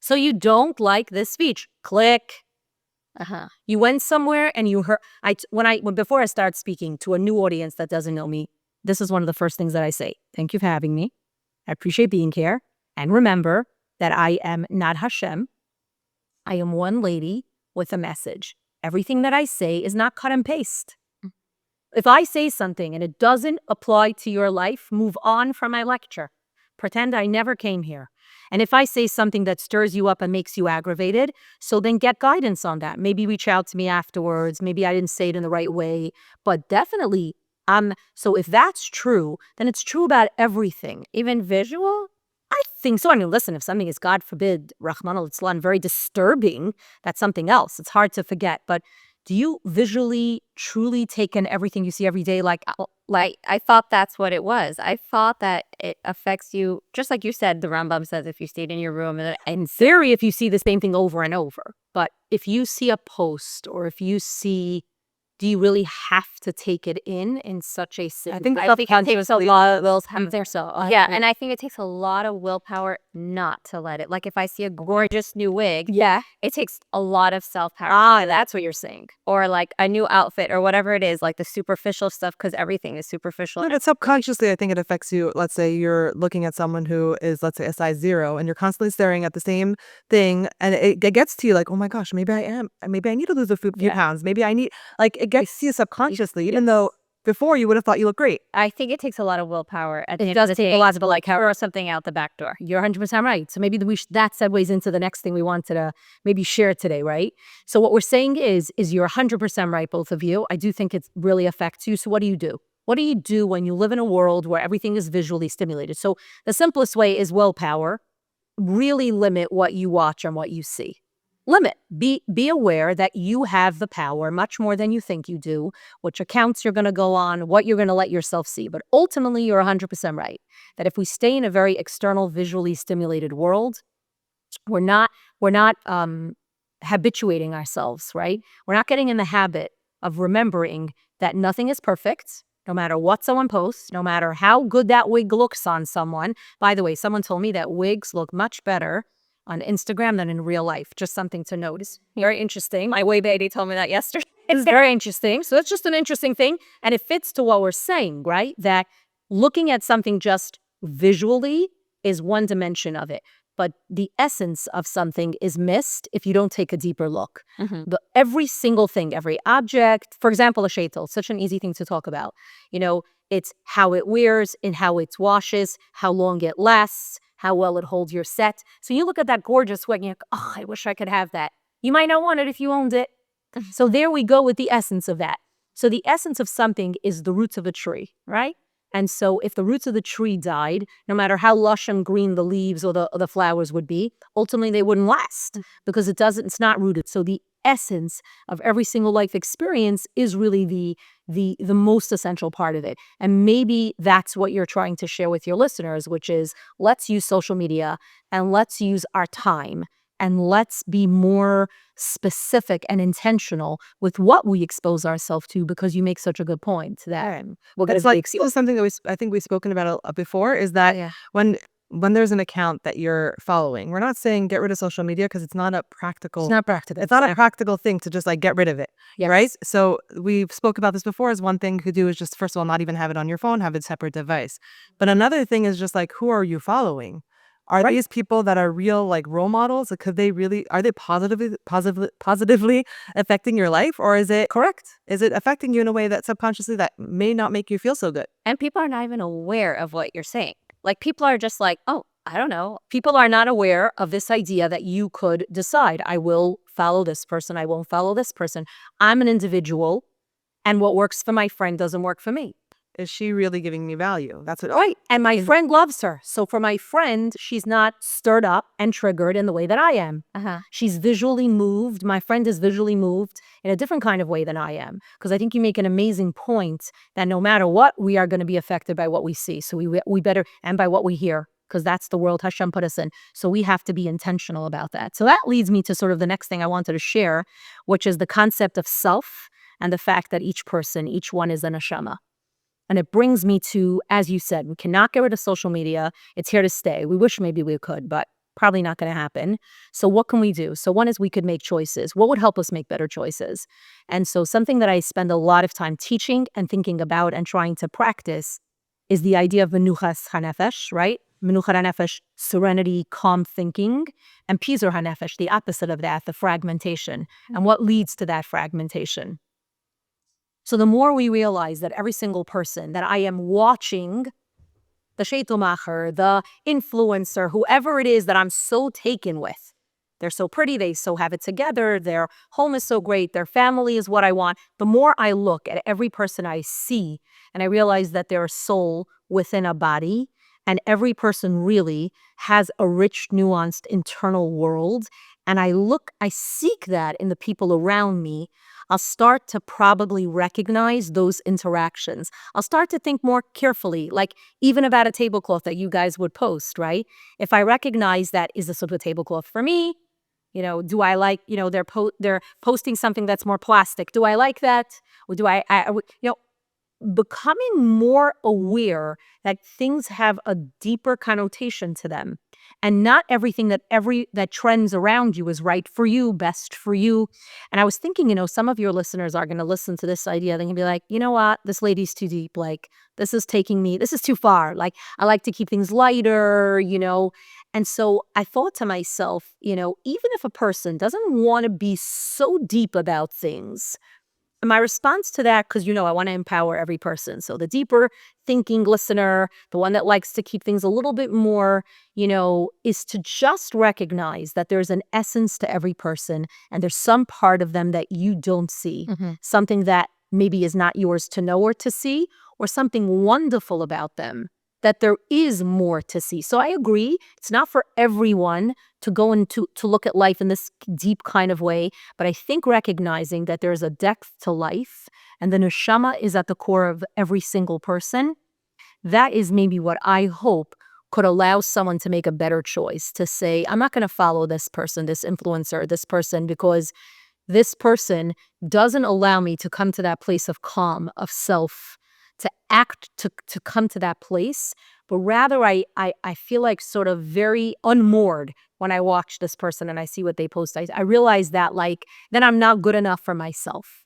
So you don't like this speech? Click. Uh-huh. You went somewhere and you heard. Before I start speaking to a new audience that doesn't know me, this is one of the first things that I say. Thank you for having me. I appreciate being here. And remember that I am not Hashem. I am one lady with a message. Everything that I say is not cut and paste. If I say something and it doesn't apply to your life, move on from my lecture. Pretend I never came here. And if I say something that stirs you up and makes you aggravated, so then get guidance on that. Maybe reach out to me afterwards. Maybe I didn't say it in the right way. But definitely, so if that's true, then it's true about everything. Even visual? I think so. I mean, listen, if something is, God forbid, Rahman al-Islam, very disturbing, that's something else. It's hard to forget. But do you visually, truly take in everything you see every day? Like, I thought that's what it was. I thought that it affects you, just like you said, the Rambam says if you stayed in your room. in theory, if you see the same thing over and over. But if you see a post or if you see, do you really have to take it in such a I think it takes a lot of willpower. Yeah, and I think it takes a lot of willpower not to let it. Like if I see a gorgeous new wig, yeah, it takes a lot of self-power. That's what you're saying. Or like a new outfit or whatever it is, like the superficial stuff, because everything is superficial. But subconsciously, I think it affects you. Let's say you're looking at someone who is, let's say, a size 0, and you're constantly staring at the same thing, and it gets to you like, oh my gosh, maybe I need to lose a few pounds. Maybe I need, like, it gets to you subconsciously, even though before you would have thought you look great. I think it takes a lot of willpower. It does take a lot of like throw something out the back door. You're 100% right. So maybe that segues into the next thing we wanted to maybe share today, right? So what we're saying is you're 100% right, both of you. I do think it really affects you. So what do you do? What do you do when you live in a world where everything is visually stimulated? So the simplest way is willpower. Really limit what you watch and what you see. Limit. Be aware that you have the power much more than you think you do, which accounts you're going to go on, what you're going to let yourself see. But ultimately, you're 100% right. That if we stay in a very external, visually stimulated world, we're not habituating ourselves, right? We're not getting in the habit of remembering that nothing is perfect, no matter what someone posts, no matter how good that wig looks on someone. By the way, someone told me that wigs look much better on Instagram than in real life. Just something to notice. Very interesting. My way baby told me that yesterday. It's very interesting. So it's just an interesting thing. And it fits to what we're saying, right? That looking at something just visually is one dimension of it. But the essence of something is missed if you don't take a deeper look. Mm-hmm. Every single thing, every object, for example, a sheitel, such an easy thing to talk about. It's how it wears and how it washes, how long it lasts, how well it holds your set. So you look at that gorgeous sweat and you're like, oh, I wish I could have that. You might not want it if you owned it. So there we go with the essence of that. So the essence of something is the roots of a tree, right? And so if the roots of the tree died, no matter how lush and green the leaves or the flowers would be, ultimately they wouldn't last because it's not rooted. So the essence of every single life experience is really the most essential part of it. And maybe that's what you're trying to share with your listeners, which is let's use social media and let's use our time and let's be more specific and intentional with what we expose ourselves to, because you make such a good point that we're going It's to like something that I think we've spoken about before is that when there's an account that you're following, we're not saying get rid of social media because it's not a practical. It's not practical. It's not a practical thing to just like get rid of it, right? So we've spoke about this before. As one thing you could do is just first of all not even have it on your phone, have a separate device. But another thing is just like who are you following? Are these people that are real like role models? Could they really, are they positively affecting your life? Or is it correct? Is it affecting you in a way that subconsciously that may not make you feel so good? And people are not even aware of what you're saying. Like people are just like, oh, I don't know. People are not aware of this idea that you could decide, I will follow this person, I won't follow this person. I'm an individual, and what works for my friend doesn't work for me. Is she really giving me value? That's what. Right. And my friend loves her. So for my friend, she's not stirred up and triggered in the way that I am. She's visually moved. My friend is visually moved in a different kind of way than I am. Because I think you make an amazing point that no matter what, we are going to be affected by what we see. So we better, and by what we hear, because that's the world Hashem put us in. So we have to be intentional about that. So that leads me to sort of the next thing I wanted to share, which is the concept of self and the fact that each one is a neshama. And it brings me to, as you said, we cannot get rid of social media. It's here to stay. We wish maybe we could, but probably not going to happen. So what can we do? So one is we could make choices. What would help us make better choices? And so something that I spend a lot of time teaching and thinking about and trying to practice is the idea of menuchas hanefesh, right? Menuchat hanefesh, serenity, calm thinking, and pizur hanefesh, the opposite of that, the fragmentation. And what leads to that fragmentation? So the more we realize that every single person that I am watching, the sheitelmacher, the influencer, whoever it is that I'm so taken with, they're so pretty, they so have it together, their home is so great, their family is what I want. The more I look at every person I see, and I realize that they're a soul within a body, and every person really has a rich, nuanced internal world, and I seek that in the people around me, I'll start to probably recognize those interactions. I'll start to think more carefully, like even about a tablecloth that you guys would post, right? If I recognize that, is this a tablecloth for me? You know, do I like, you know, they're posting something that's more plastic. Do I like that? Or do I becoming more aware that things have a deeper connotation to them, and not everything that trends around you is right for you, best for you. And I was thinking, you know, some of your listeners are going to listen to this idea. They can be like, you know what, this lady's too deep. Like, this is too far. Like, I like to keep things lighter, you know. And so I thought to myself, you know, even if a person doesn't want to be so deep about things, my response to that, because, you know, I want to empower every person. So the deeper thinking listener, the one that likes to keep things a little bit more, you know, is to just recognize that there's an essence to every person, and there's some part of them that you don't see, something that maybe is not yours to know or to see, or something wonderful about them that there is more to see. So I agree, it's not for everyone to go into to look at life in this deep kind of way, but I think recognizing that there's a depth to life and the neshama is at the core of every single person, that is maybe what I hope could allow someone to make a better choice, to say, I'm not going to follow this person, this influencer, this person, because this person doesn't allow me to come to that place of calm, of self, to act, to come to that place. But rather, I feel like sort of very unmoored when I watch this person and I see what they post. I realize that, like, then I'm not good enough for myself.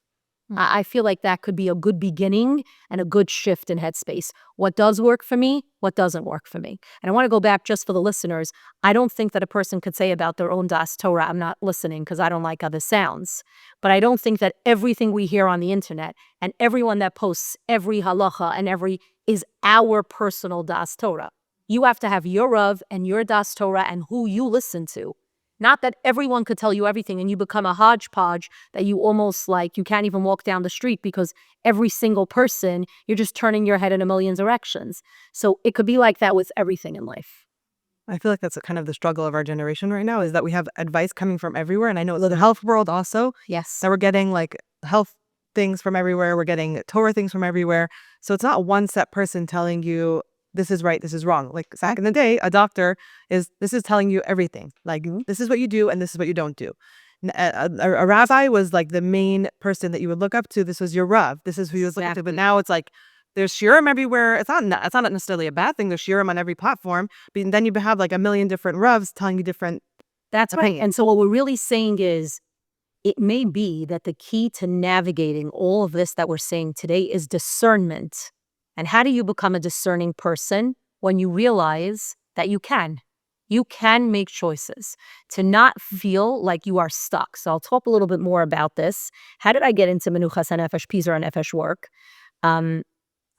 I feel like that could be a good beginning and a good shift in headspace. What does work for me? What doesn't work for me? And I want to go back just for the listeners. I don't think that a person could say about their own Das Torah, I'm not listening because I don't like how this sounds. But I don't think that everything we hear on the internet and everyone that posts every halacha and is our personal Das Torah. You have to have your Rav and your Das Torah and who you listen to. Not that everyone could tell you everything and you become a hodgepodge that you almost like you can't even walk down the street because every single person, you're just turning your head in a million directions. So it could be like that with everything in life. I feel like that's kind of the struggle of our generation right now, is that we have advice coming from everywhere. And I know the health world also, Yes. that we're getting like health things from everywhere. We're getting Torah things from everywhere. So it's not one set person telling you this is right, this is wrong. Like back in the day, a doctor this is telling you everything. Like this is what you do and this is what you don't do. A rabbi was like the main person that you would look up to. This was your Rav. This is who you would look up to. But now it's like there's shiurim everywhere. It's not necessarily a bad thing. There's shiurim on every platform. But then you have like a million different Ravs telling you different. That's right. And so what we're really saying is it may be that the key to navigating all of this that we're saying today is discernment. And how do you become a discerning person? When you realize that you can make choices to not feel like you are stuck. So I'll talk a little bit more about this. How did I get into Menuchas HaNefesh, Pizar HaNefesh work? I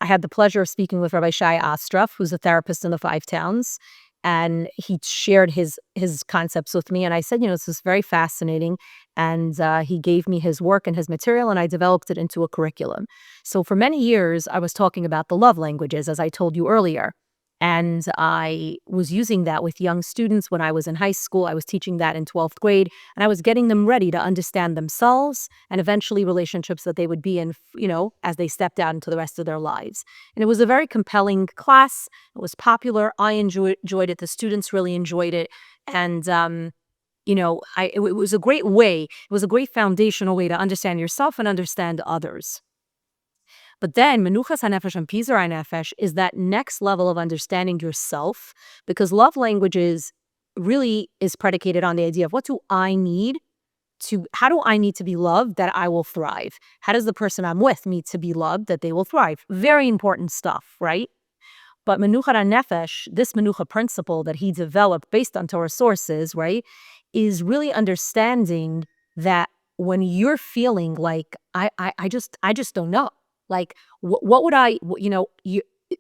had the pleasure of speaking with Rabbi Shai Ostroff, who's a therapist in the Five Towns, and he shared his concepts with me. And I said, this is very fascinating. And he gave me his work and his material, and I developed it into a curriculum. So for many years, I was talking about the love languages, as I told you earlier. And I was using that with young students when I was in high school. I was teaching that in 12th grade, and I was getting them ready to understand themselves and eventually relationships that they would be in, as they stepped out into the rest of their lives. And it was a very compelling class. It was popular. I enjoyed it. The students really enjoyed it. And, it was a great way. It was a great foundational way to understand yourself and understand others. But then Menuchas HaNefesh and Pizar HaNefesh is that next level of understanding yourself, because love languages really is predicated on the idea of how do I need to be loved that I will thrive? How does the person I'm with need to be loved that they will thrive? Very important stuff, right? But Menuchas HaNefesh, this Menucha principle that he developed based on Torah sources, right, is really understanding that when you're feeling like, I just don't know. Like, what would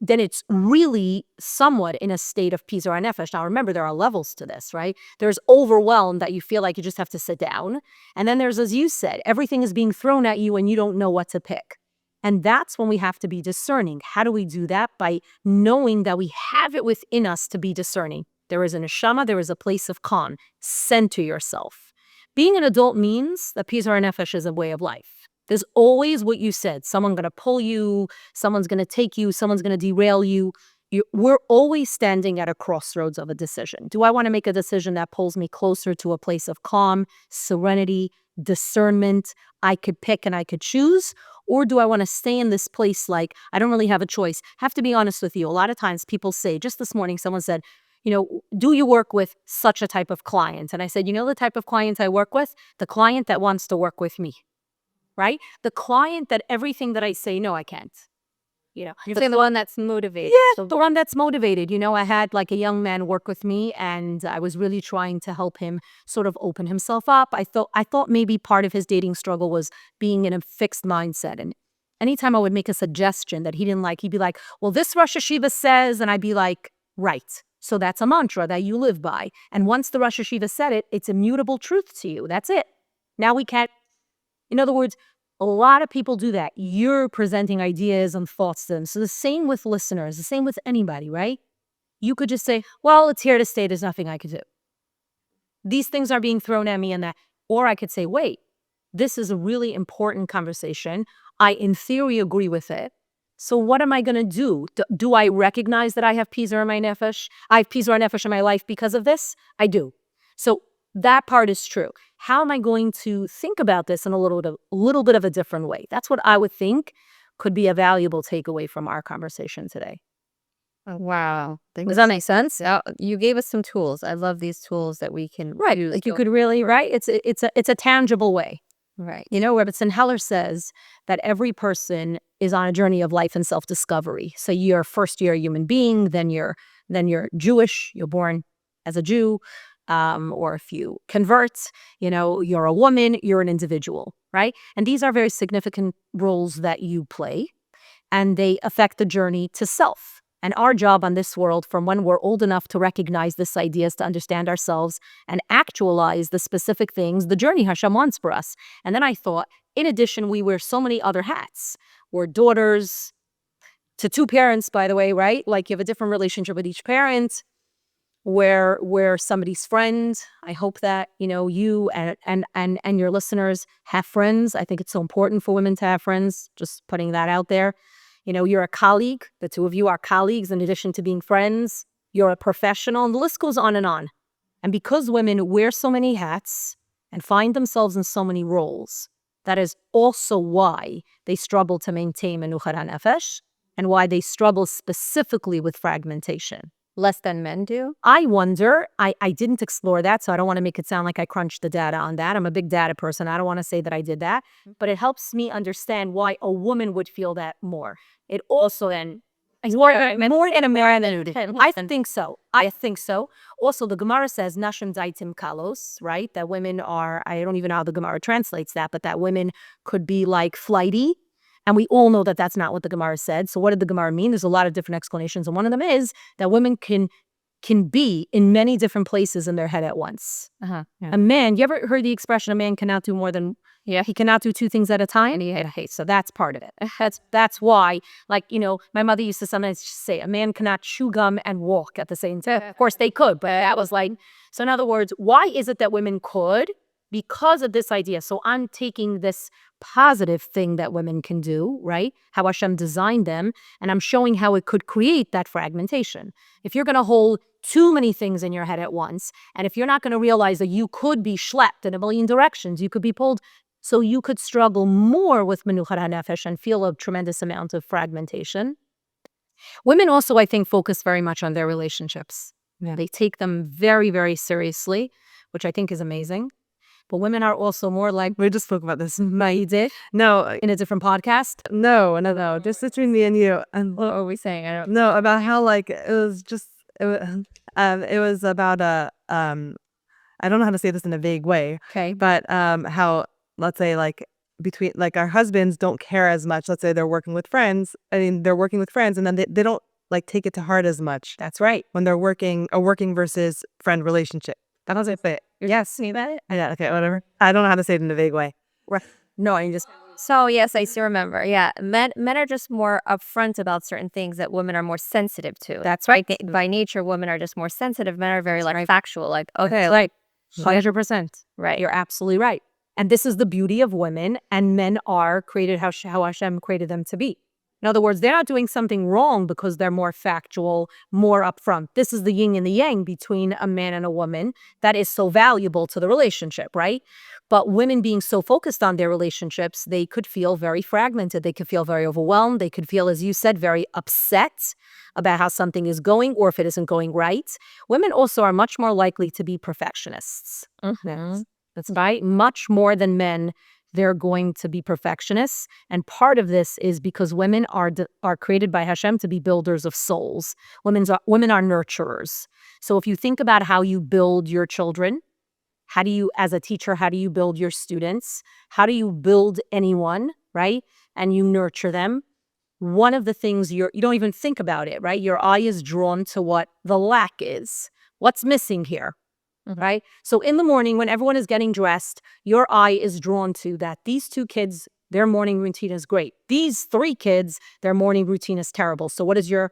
then it's really somewhat in a state of Pizar HaNefesh. Now, remember, there are levels to this, right? There's overwhelmed that you feel like you just have to sit down. And then there's, as you said, everything is being thrown at you and you don't know what to pick. And that's when we have to be discerning. How do we do that? By knowing that we have it within us to be discerning. There is a neshama, there is a place of calm. Center yourself. Being an adult means that Pizar HaNefesh is a way of life. There's always what you said. Someone's going to pull you. Someone's going to take you. Someone's going to derail you. We're always standing at a crossroads of a decision. Do I want to make a decision that pulls me closer to a place of calm, serenity, discernment? I could pick and I could choose. Or do I want to stay in this place like I don't really have a choice? Have to be honest with you. A lot of times people say, just this morning, someone said, do you work with such a type of client? And I said, the type of client I work with? The client that wants to work with me. Right? The client that everything that I say, no, I can't. You're saying the one that's motivated. Yeah, the one that's motivated. I had like a young man work with me and I was really trying to help him sort of open himself up. I thought maybe part of his dating struggle was being in a fixed mindset. And anytime I would make a suggestion that he didn't like, he'd be like, well, this Rosh Yeshiva says, and I'd be like, right. So that's a mantra that you live by. And once the Rosh Yeshiva said it, it's immutable truth to you. That's it. Now we can't. In other words, a lot of people do that. You're presenting ideas and thoughts to them. So the same with listeners, the same with anybody, right? You could just say, well, it's here to stay. There's nothing I could do. These things are being thrown at me and that. Or I could say, wait, this is a really important conversation. I, in theory, agree with it. So what am I going to do? Do I recognize that I have Pizar in my nefesh? I have Pizar nefesh in my life because of this? I do. So that part is true. How am I going to think about this in a little bit of a different way? That's what I would think could be a valuable takeaway from our conversation today. Wow. Does that make sense? You gave us some tools. I love these tools that we can use. Like you could really, right? It's a tangible way. Right. Rebbetzin Heller says that every person is on a journey of life and self-discovery. So you're first year human being, then you're Jewish, you're born as a Jew. Or if you convert, you're a woman, you're an individual, right? And these are very significant roles that you play, and they affect the journey to self. And our job on this world, from when we're old enough to recognize this idea, is to understand ourselves and actualize the specific things, the journey Hashem wants for us. And then I thought, in addition, we wear so many other hats. We're daughters to two parents, by the way, right? Like you have a different relationship with each parent. We're somebody's friend. I hope that, you and your listeners have friends. I think it's so important for women to have friends, just putting that out there. You're a colleague. The two of you are colleagues in addition to being friends. You're a professional, and the list goes on. And because women wear so many hats and find themselves in so many roles, that is also why they struggle to maintain menuchat hanefesh and why they struggle specifically with fragmentation. Less than men do? I wonder, I didn't explore that, so I don't want to make it sound like I crunched the data on that. I'm a big data person. I don't want to say that I did that. But it helps me understand why a woman would feel that more. It also then is more in America than I think so. I think so. Also, the Gemara says, Nashim daitim kalos, right? That women are, I don't even know how the Gemara translates that, but that women could be like flighty. And we all know that that's not what the Gemara said. So what did the Gemara mean? There's a lot of different explanations. And one of them is that women can be in many different places in their head at once. Yeah. A man, you ever heard the expression, a man cannot do more than, he cannot do two things at a time? Okay, so that's part of it. That's why, my mother used to sometimes say, a man cannot chew gum and walk at the same time. Of course they could, but that was so in other words, why is it that women could? Because of this idea. So I'm taking this positive thing that women can do, right? How Hashem designed them, and I'm showing how it could create that fragmentation. If you're going to hold too many things in your head at once, and if you're not going to realize that you could be schlepped in a million directions, you could be pulled, so you could struggle more with menuchat hanefesh and feel a tremendous amount of fragmentation. Women also, I think, focus very much on their relationships. Yeah. They take them very, very seriously, which I think is amazing. But women are also more like, we just spoke about this. No, in a different podcast. No. Just between me and you. And What are we saying? I don't know about how it was about I don't know how to say this in a vague way. Okay. But how, let's say between our husbands don't care as much. Let's say they're working with friends. They're working with friends, and then they don't take it to heart as much. That's right. When they're working versus friend relationship. That doesn't fit. Yes, see that? Yeah, okay, whatever. I don't know how to say it in a vague way. No, I just... So, yes, I still remember. Yeah, men are just more upfront about certain things that women are more sensitive to. That's right. By nature, women are just more sensitive. Men are very factual. Okay, right. 100%. Right. You're absolutely right. And this is the beauty of women, and men are created how Hashem created them to be. In other words, they're not doing something wrong because they're more factual, more upfront. This is the yin and the yang between a man and a woman that is so valuable to the relationship, right? But women being so focused on their relationships, they could feel very fragmented. They could feel very overwhelmed. They could feel, as you said, very upset about how something is going or if it isn't going right. Women also are much more likely to be perfectionists. Mm-hmm. That's right. Much more than men. They're going to be perfectionists. And part of this is because women are created by Hashem to be builders of souls. Women are nurturers. So if you think about how you build your children, as a teacher, how do you build your students? How do you build anyone, right? And you nurture them. One of the things you don't even think about it, right? Your eye is drawn to what the lack is. What's missing here? Right? So in the morning, when everyone is getting dressed, your eye is drawn to that. These two kids, their morning routine is great. These three kids, their morning routine is terrible. So what does your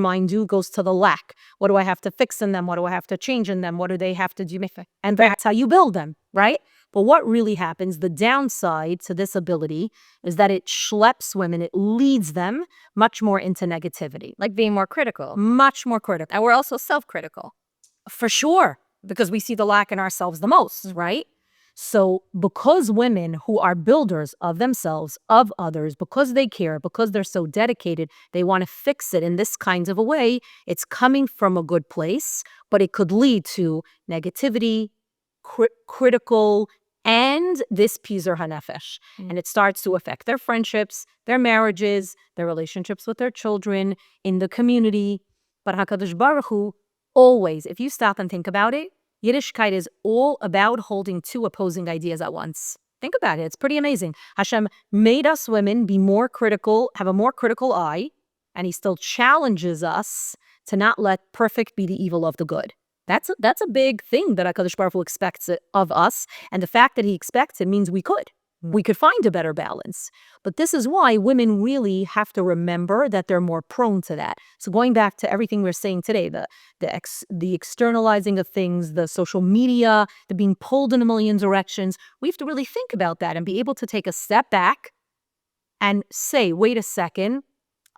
mind do? Goes to the lack. What do I have to fix in them? What do I have to change in them? What do they have to do? And that's how you build them, right? But what really happens, the downside to this ability is that it schleps women, it leads them much more into negativity. Like being more critical. Much more critical. And we're also self-critical. For sure. Because we see the lack in ourselves the most, right? So because women who are builders of themselves, of others, because they care, because they're so dedicated, they want to fix it in this kind of a way, it's coming from a good place, but it could lead to negativity, critical, and this pizur hanefesh. And it starts to affect their friendships, their marriages, their relationships with their children, in the community. But HaKadosh Baruch Hu, always, if you stop and think about it, Yiddishkeit is all about holding two opposing ideas at once. Think about it. It's pretty amazing. Hashem made us women be more critical, have a more critical eye, and he still challenges us to not let perfect be the evil of the good. That's a big thing that HaKadosh Baruch Hu expects it of us, and the fact that he expects it means we could. We could find a better balance. But this is why women really have to remember that they're more prone to that. So going back to everything we're saying today, the externalizing of things, the social media, the being pulled in a million directions, we have to really think about that and be able to take a step back and say, wait a second,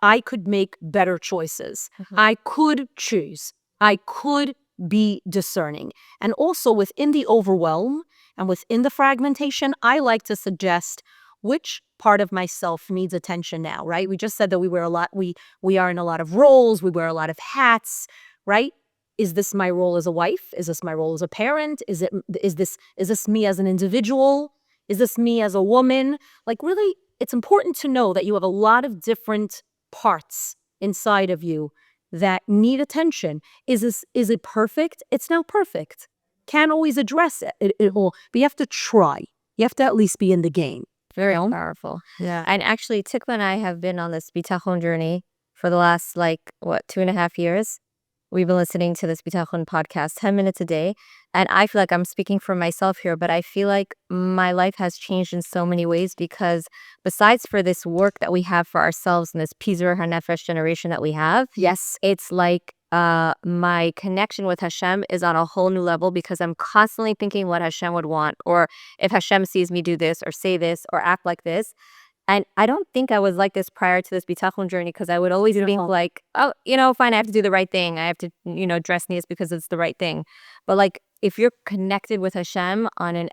I could make better choices. I could choose. I could be discerning. And also within the overwhelm and within the fragmentation, I like to suggest which part of myself needs attention now, right? We just said that we wear a lot, we are in a lot of roles, we wear a lot of hats, right? Is this my role as a wife? Is this my role as a parent? Is this me as an individual? Is this me as a woman? Like really, it's important to know that you have a lot of different parts inside of you that need attention. Is it perfect? It's not perfect. Can't always address it all, but you have to try. You have to at least be in the game. Very powerful. Yeah. And actually, Tikva and I have been on this bitachon journey for the last 2.5 years. We've been listening to this bitachon podcast 10 minutes a day. And I feel like I'm speaking for myself here, but I feel like my life has changed in so many ways because besides for this work that we have for ourselves and this Pizur HaNefesh generation that we have, Yes. it's like my connection with Hashem is on a whole new level because I'm constantly thinking what Hashem would want, or if Hashem sees me do this or say this or act like this. And I don't think I was like this prior to this bitachon journey because I would always think like, oh, fine, I have to do the right thing. I have to, dress nice because it's the right thing. But like, if you're connected with Hashem on an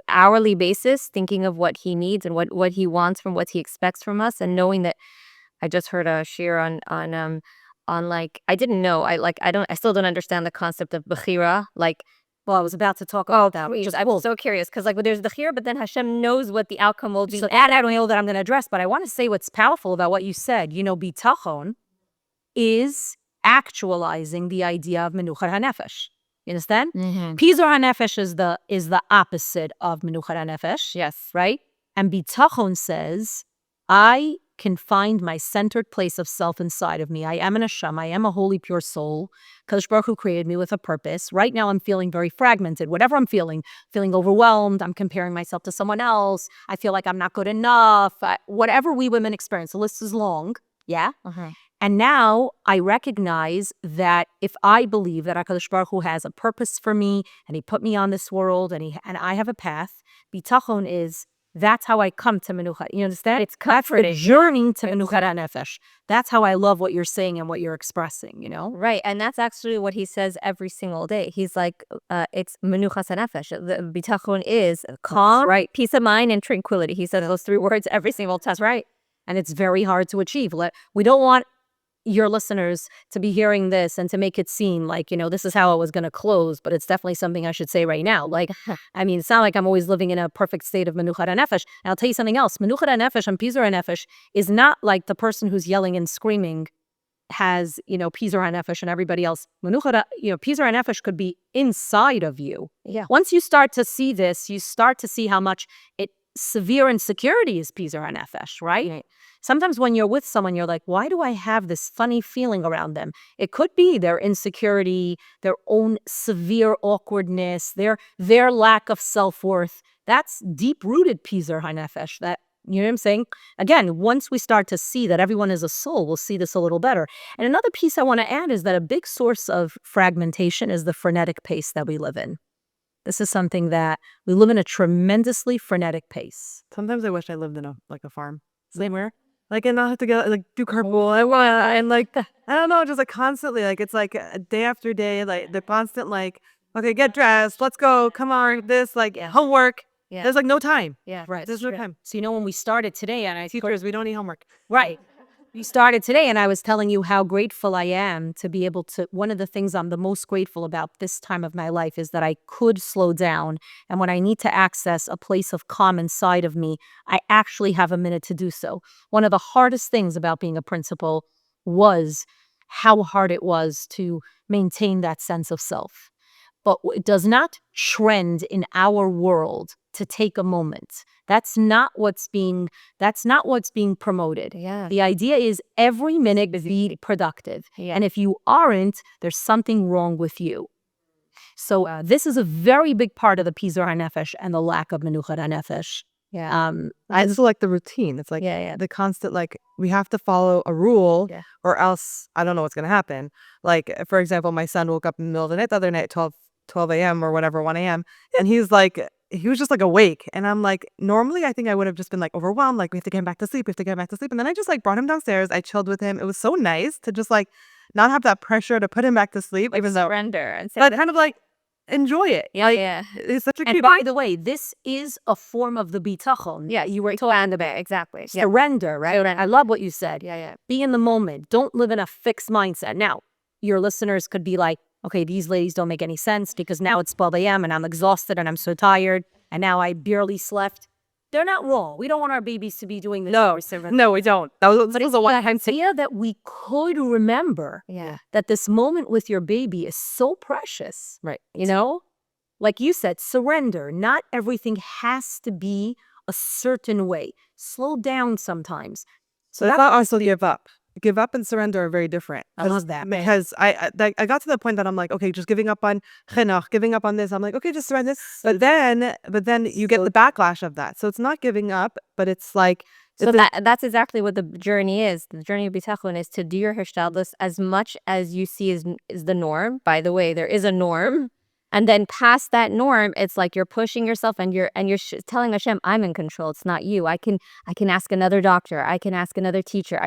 hourly basis, thinking of what he needs and what he wants from what he expects from us, and knowing that I just heard a shir on I didn't know. I still don't understand the concept of bechira. Well, I was about to talk about that. I'm so curious because there's the bechira, but then Hashem knows what the outcome will be. So, and I don't know that I'm going to address, but I want to say what's powerful about what you said. Bitachon is actualizing the idea of menuchat hanefesh. You understand? Pizur hanefesh is the opposite of menuchat hanefesh. Yes. Right? And bitachon says, I can find my centered place of self inside of me. I am an Hashem. I am a holy, pure soul. Kadosh Baruch Hu created me with a purpose. Right now, I'm feeling very fragmented. Whatever I'm feeling overwhelmed. I'm comparing myself to someone else. I feel like I'm not good enough. Whatever we women experience, the list is long. Yeah? And now I recognize that if I believe that HaKadosh Baruch Hu has a purpose for me, and he put me on this world, and I have a path, bitachon is, that's how I come to menucha. You understand? It's comforting. That's the journey to menuchat hanefesh. That's how I love what you're saying and what you're expressing, Right. And that's actually what he says every single day. He's like, it's menuchas hanefesh. The bitachon is calm, right, peace of mind, and tranquility. He said those 3 words every single time. Right. And it's very hard to achieve. We don't want your listeners to be hearing this and to make it seem like, this is how I was going to close, but it's definitely something I should say right now. It's not like I'm always living in a perfect state of menuchat hanefesh. And I'll tell you something else. Menuchat hanefesh and pizur hanefesh is not like the person who's yelling and screaming has, pizur hanefesh and everybody else. Pizur hanefesh could be inside of you. Yeah. Once you start to see this, you start to see how much severe insecurity is pizur hanefesh, right? Sometimes when you're with someone, you're like, why do I have this funny feeling around them? It could be their insecurity, their own severe awkwardness, their lack of self-worth. That's deep-rooted pizur hanefesh. That, you know what I'm saying? Again, once we start to see that everyone is a soul, we'll see this a little better. And another piece I want to add is that a big source of fragmentation is the frenetic pace that we live in. This is something that we live in a tremendously frenetic pace. Sometimes I wish I lived in a farm somewhere. And not have to get do carpool and I don't know, just constantly it's day after day, the constant okay, get dressed, let's go, come on, this homework. Yeah. There's no time. Yeah. Right. There's no time. So when we started today, and Teachers, we don't need homework. Right. We started today, and I was telling you how grateful I am to be able to, one of the things I'm the most grateful about this time of my life is that I could slow down. And when I need to access a place of calm inside of me, I actually have a minute to do so. One of the hardest things about being a principal was how hard it was to maintain that sense of self. But it does not trend in our world to take a moment. That's not what's being promoted. Yeah. The idea is every minute be productive. Yeah. And if you aren't, there's something wrong with you. So this is a very big part of the Pizur HaNefesh and the lack of Menuchat HaNefesh. Yeah. I just like the routine. It's like the constant, like, we have to follow a rule or else I don't know what's going to happen. Like, for example, my son woke up in the middle of the night the other night, 12 a.m. or whatever, 1 a.m. And he was just like awake. And I'm like, normally I think I would have just been like overwhelmed. Like, we have to get him back to sleep. We have to get him back to sleep. And then I just like brought him downstairs. I chilled with him. It was so nice to just like not have that pressure to put him back to sleep. Like Even though, surrender and say, but kind of like enjoy it. yeah. It's such a And cute. by the way, this is a form of the bitachon. Yeah, you were told exactly. Yeah. Surrender, right? Surrender. I love what you said. Yeah. Be in the moment. Don't live in a fixed mindset. Now, your listeners could be like, okay, these ladies don't make any sense because now it's 12 a.m. and I'm exhausted and I'm so tired and now I barely slept. They're not wrong. We don't want our babies to be doing this. No, we don't. That was But it's a the one-time idea that we could remember that this moment with your baby is so precious. Right. You know? Like you said, surrender. Not everything has to be a certain way. Slow down sometimes. So that's not also give up. Give up and surrender are very different. I love that. Because I got to the point that I'm like, okay, just giving up on chinuch, giving up on this. I'm like, okay, just surrender. But then you get the backlash of that. So it's not giving up, but it's like. So that's exactly what the journey is. The journey of bitachon is to do your hishtadlus as much as you see is the norm. By the way, there is a norm. And then past that norm, it's like you're pushing yourself and you're telling Hashem, I'm in control. It's not you. I can ask another doctor. I can ask another teacher.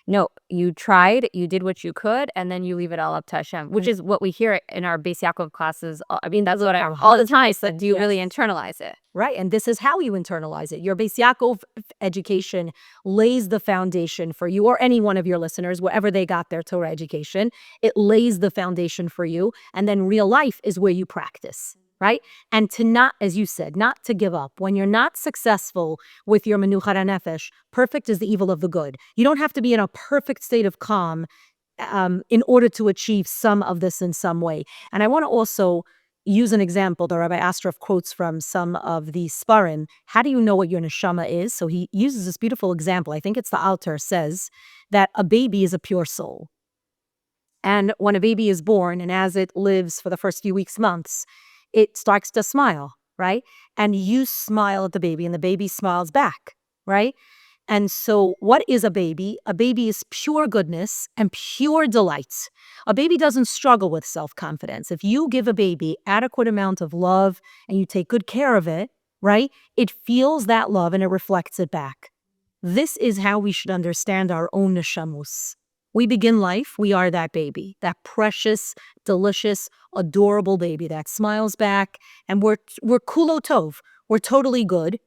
No, you tried, you did what you could, and then you leave it all up to Hashem, which is what we hear in our Beis Yaakov classes. I mean, that's what all the time. So do you really internalize it? Right. And this is how you internalize it. Your Beis Yaakov education lays the foundation for you, or any one of your listeners, wherever they got their Torah education. It lays the foundation for you. And then real life is where you practice. Right. And to not, as you said, not to give up. When you're not successful with your Menuchat HaNefesh, perfect is the evil of the good. You don't have to be in a perfect state of calm in order to achieve some of this in some way. And I want to also use an example that Rabbi Astrov quotes from some of the Sparim. How do you know what your neshama is? So he uses this beautiful example. I think it's the Alter says that a baby is a pure soul. And when a baby is born and as it lives for the first few weeks, months, it starts to smile, right? And you smile at the baby and the baby smiles back, right? And so what is a baby? A baby is pure goodness and pure delight. A baby doesn't struggle with self-confidence. If you give a baby adequate amount of love and you take good care of it, right? It feels that love and it reflects it back. This is how we should understand our own neshamus. We begin life, we are that baby, that precious, delicious, adorable baby that smiles back, and we're kulo tov, we're totally good,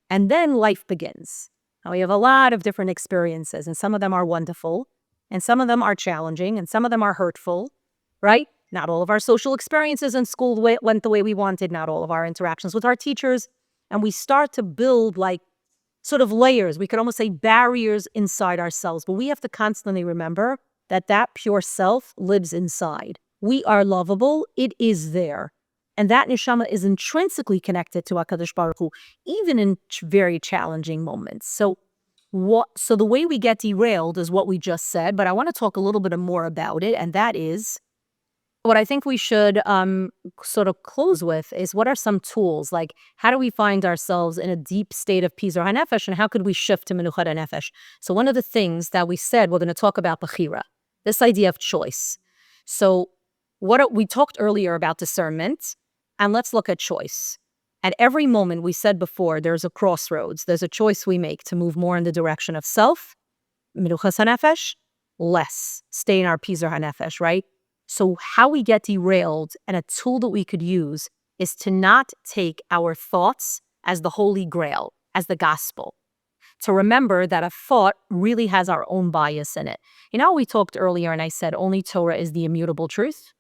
and then life begins. Now we have a lot of different experiences, and some of them are wonderful, and some of them are challenging, and some of them are hurtful, right? Not all of our social experiences in school went the way we wanted, not all of our interactions with our teachers, and we start to build like sort of layers, we could almost say barriers inside ourselves, but we have to constantly remember that that pure self lives inside. We are lovable, it is there. And that neshama is intrinsically connected to HaKadosh Baruch Hu, even in very challenging moments. So the way we get derailed is what we just said, but I want to talk a little bit more about it, and that is what I think we should sort of close with is what are some tools? Like, how do we find ourselves in a deep state of Pizur HaNefesh, and how could we shift to Menuchat HaNefesh? So one of the things that we said, we're going to talk about Bechira, this idea of choice. So we talked earlier about discernment, and let's look at choice. At every moment, we said before, there's a crossroads. There's a choice we make to move more in the direction of self, Menuchas HaNefesh, less, stay in our Pizur HaNefesh, right? So how we get derailed, and a tool that we could use, is to not take our thoughts as the holy grail, as the gospel. To remember that a thought really has our own bias in it. You know, we talked earlier and I said only Torah is the immutable truth.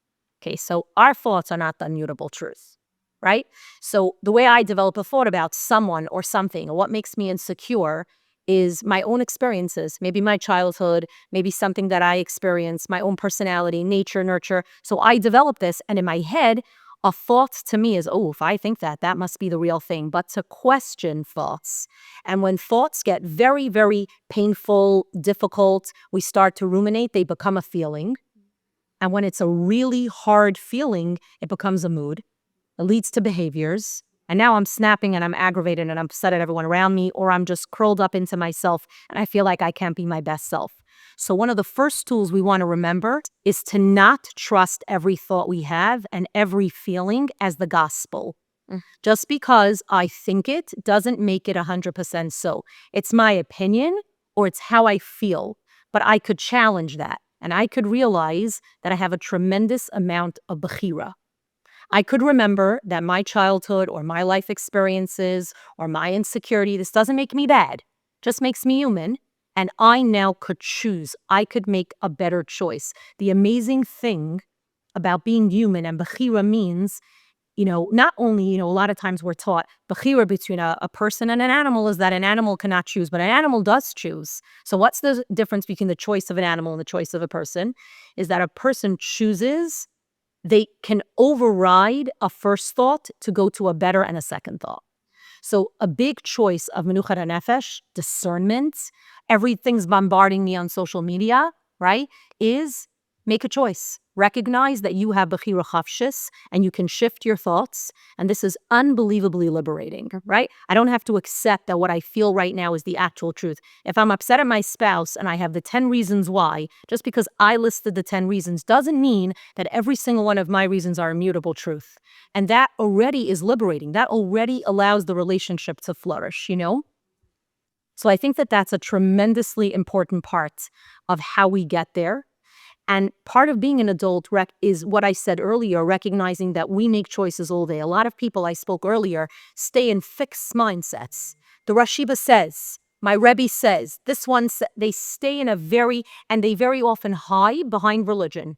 Okay, so our thoughts are not the immutable truth, right? So the way I develop a thought about someone or something, or what makes me insecure, is my own experiences, maybe my childhood, maybe something that I experienced, my own personality, nature, nurture. So I develop this, and in my head, A thought to me is, oh, if I think that, that must be the real thing. But to question thoughts. And when thoughts get very, very painful, difficult, we start to ruminate, they become a feeling. And when it's a really hard feeling, it becomes a mood. It leads to behaviors. And now I'm snapping and I'm aggravated and I'm upset at everyone around me, or I'm just curled up into myself and I feel like I can't be my best self. So one of the first tools we want to remember is to not trust every thought we have and every feeling as the gospel. Just because I think it doesn't make it 100% so. It's my opinion or it's how I feel. But I could challenge that and I could realize that I have a tremendous amount of bechira. I could remember that my childhood or my life experiences or my insecurity, this doesn't make me bad, just makes me human. And I now could choose. I could make a better choice. The amazing thing about being human, and bechira means, not only, a lot of times we're taught bechira between a person and an animal is that an animal cannot choose, but an animal does choose. So what's the difference between the choice of an animal and the choice of a person? Is that a person chooses, they can override a first thought to go to a better and a second thought. So a big choice of menuchat hanefesh, discernment, everything's bombarding me on social media, right, is make a choice. Recognize that you have bechira chafshis and you can shift your thoughts. And this is unbelievably liberating, right? I don't have to accept that what I feel right now is the actual truth. If I'm upset at my spouse and I have the 10 reasons why, just because I listed the 10 reasons doesn't mean that every single one of my reasons are immutable truth. And that already is liberating. That already allows the relationship to flourish, So I think that that's a tremendously important part of how we get there. And part of being an adult is what I said earlier, recognizing that we make choices all day. A lot of people I spoke earlier stay in fixed mindsets. The Yeshiva says, my Rebbe says, they stay in and they very often hide behind religion.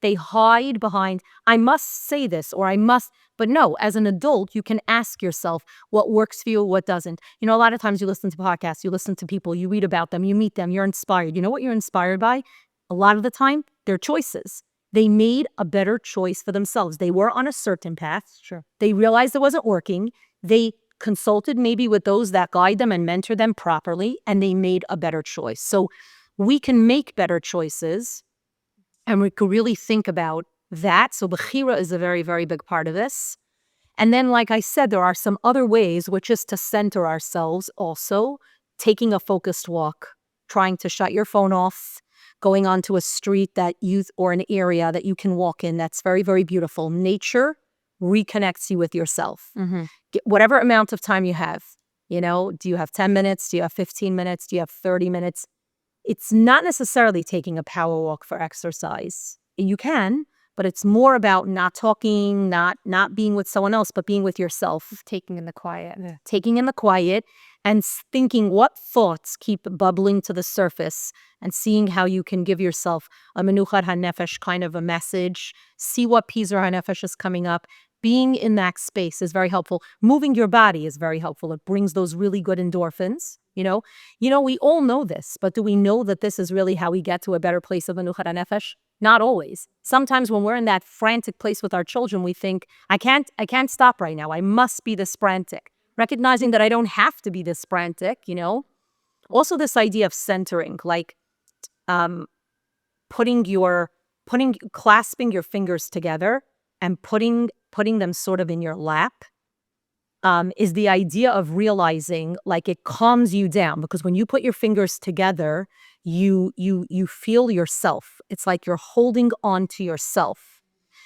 They hide behind, I must say this, or I must, but no, as an adult, you can ask yourself what works for you, what doesn't. A lot of times you listen to podcasts, you listen to people, you read about them, you meet them, you're inspired. You know what you're inspired by? A lot of the time, their choices. They made a better choice for themselves. They were on a certain path. Sure. They realized it wasn't working. They consulted maybe with those that guide them and mentor them properly, and they made a better choice. So we can make better choices, and we could really think about that. So bechira is a very, very big part of this. And then, like I said, there are some other ways, which is to center ourselves also, taking a focused walk, trying to shut your phone off, going onto a street or an area that you can walk in that's very, very beautiful. Nature reconnects you with yourself. Get whatever amount of time you have. Do you have 10 minutes? Do you have 15 minutes? Do you have 30 minutes? It's not necessarily taking a power walk for exercise. You can, but it's more about not talking, not being with someone else, but being with yourself. Taking in the quiet. Yeah. Taking in the quiet and thinking what thoughts keep bubbling to the surface, and seeing how you can give yourself a menuchat hanefesh kind of a message. See what pizar hanefesh is coming up. Being in that space is very helpful. Moving your body is very helpful. It brings those really good endorphins. We all know this, but do we know that this is really how we get to a better place of menuchat hanefesh? Not always. Sometimes when we're in that frantic place with our children, we think, I can't stop right now. I must be this frantic. Recognizing that I don't have to be this frantic, Also this idea of centering, like clasping your fingers together and putting them sort of in your lap, is the idea of realizing, like, it calms you down, because when you put your fingers together, you feel yourself. It's like you're holding on to yourself.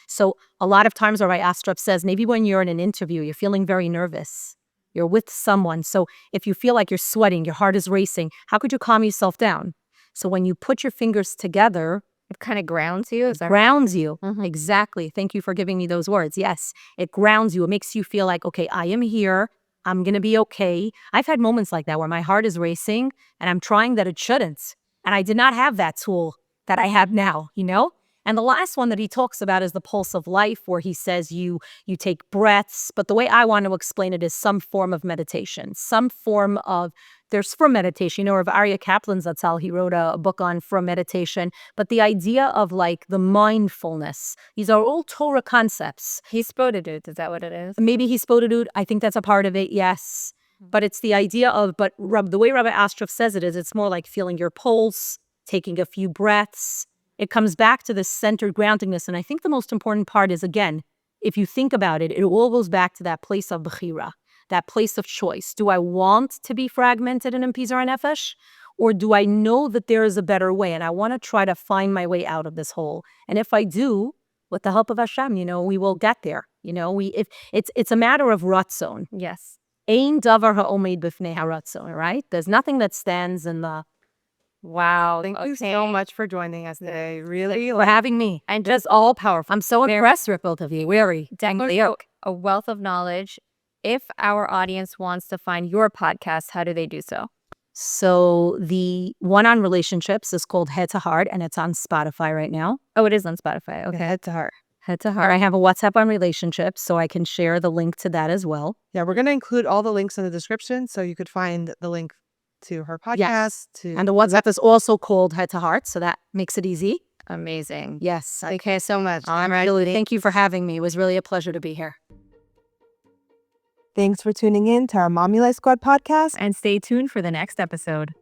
So a lot of times, Rabbi Astrup says, maybe when you're in an interview, you're feeling very nervous. You're with someone. So if you feel like you're sweating, your heart is racing, how could you calm yourself down? So when you put your fingers together, It kind of grounds you. Is that grounds you. Mhm. Exactly. Thank you for giving me those words. Yes, it grounds you. It makes you feel like, okay, I am here. I'm going to be okay. I've had moments like that where my heart is racing and I'm trying that it shouldn't. And I did not have that tool that I have now, And the last one that he talks about is the pulse of life, where he says you take breaths. But the way I want to explain it is some form of meditation, some form of, there's from meditation, Rav Aryeh Kaplan's Zatzal, he wrote a book on from meditation. But the idea of like the mindfulness, these are all Torah concepts. Hispodadut, is that what it is? Maybe hispodadut, I think that's a part of it, yes. But it's the idea of, the way Rabbi Astrov says it is, it's more like feeling your pulse, taking a few breaths. It comes back to this centered groundedness. And I think the most important part is, again, if you think about it, it all goes back to that place of bechira, that place of choice. Do I want to be fragmented in Pizar Nefesh? Or do I know that there is a better way? And I want to try to find my way out of this hole. And if I do, with the help of Hashem, we will get there. If it's a matter of ratzon. Yes. Ein davar ha'omed b'fnei haratzon, right? There's nothing that stands in the... Wow. Thank you so much for joining us today. Really. For having me. And just all powerful. I'm so impressed with both of you. Very. A wealth of knowledge. If our audience wants to find your podcast, how do they do so? So the one on relationships is called Head to Heart, and it's on Spotify right now. Oh, it is on Spotify. Okay. Head to Heart. Head to Heart. I have a WhatsApp on relationships, so I can share the link to that as well. Yeah, we're going to include all the links in the description, so you could find the link to her podcast. Yes. And the WhatsApp is also called Head to Heart, so that makes it easy. Amazing. Yes. Thank you so much. Thank you for having me. It was really a pleasure to be here. Thanks for tuning in to our Mommy Life Squad podcast. And stay tuned for the next episode.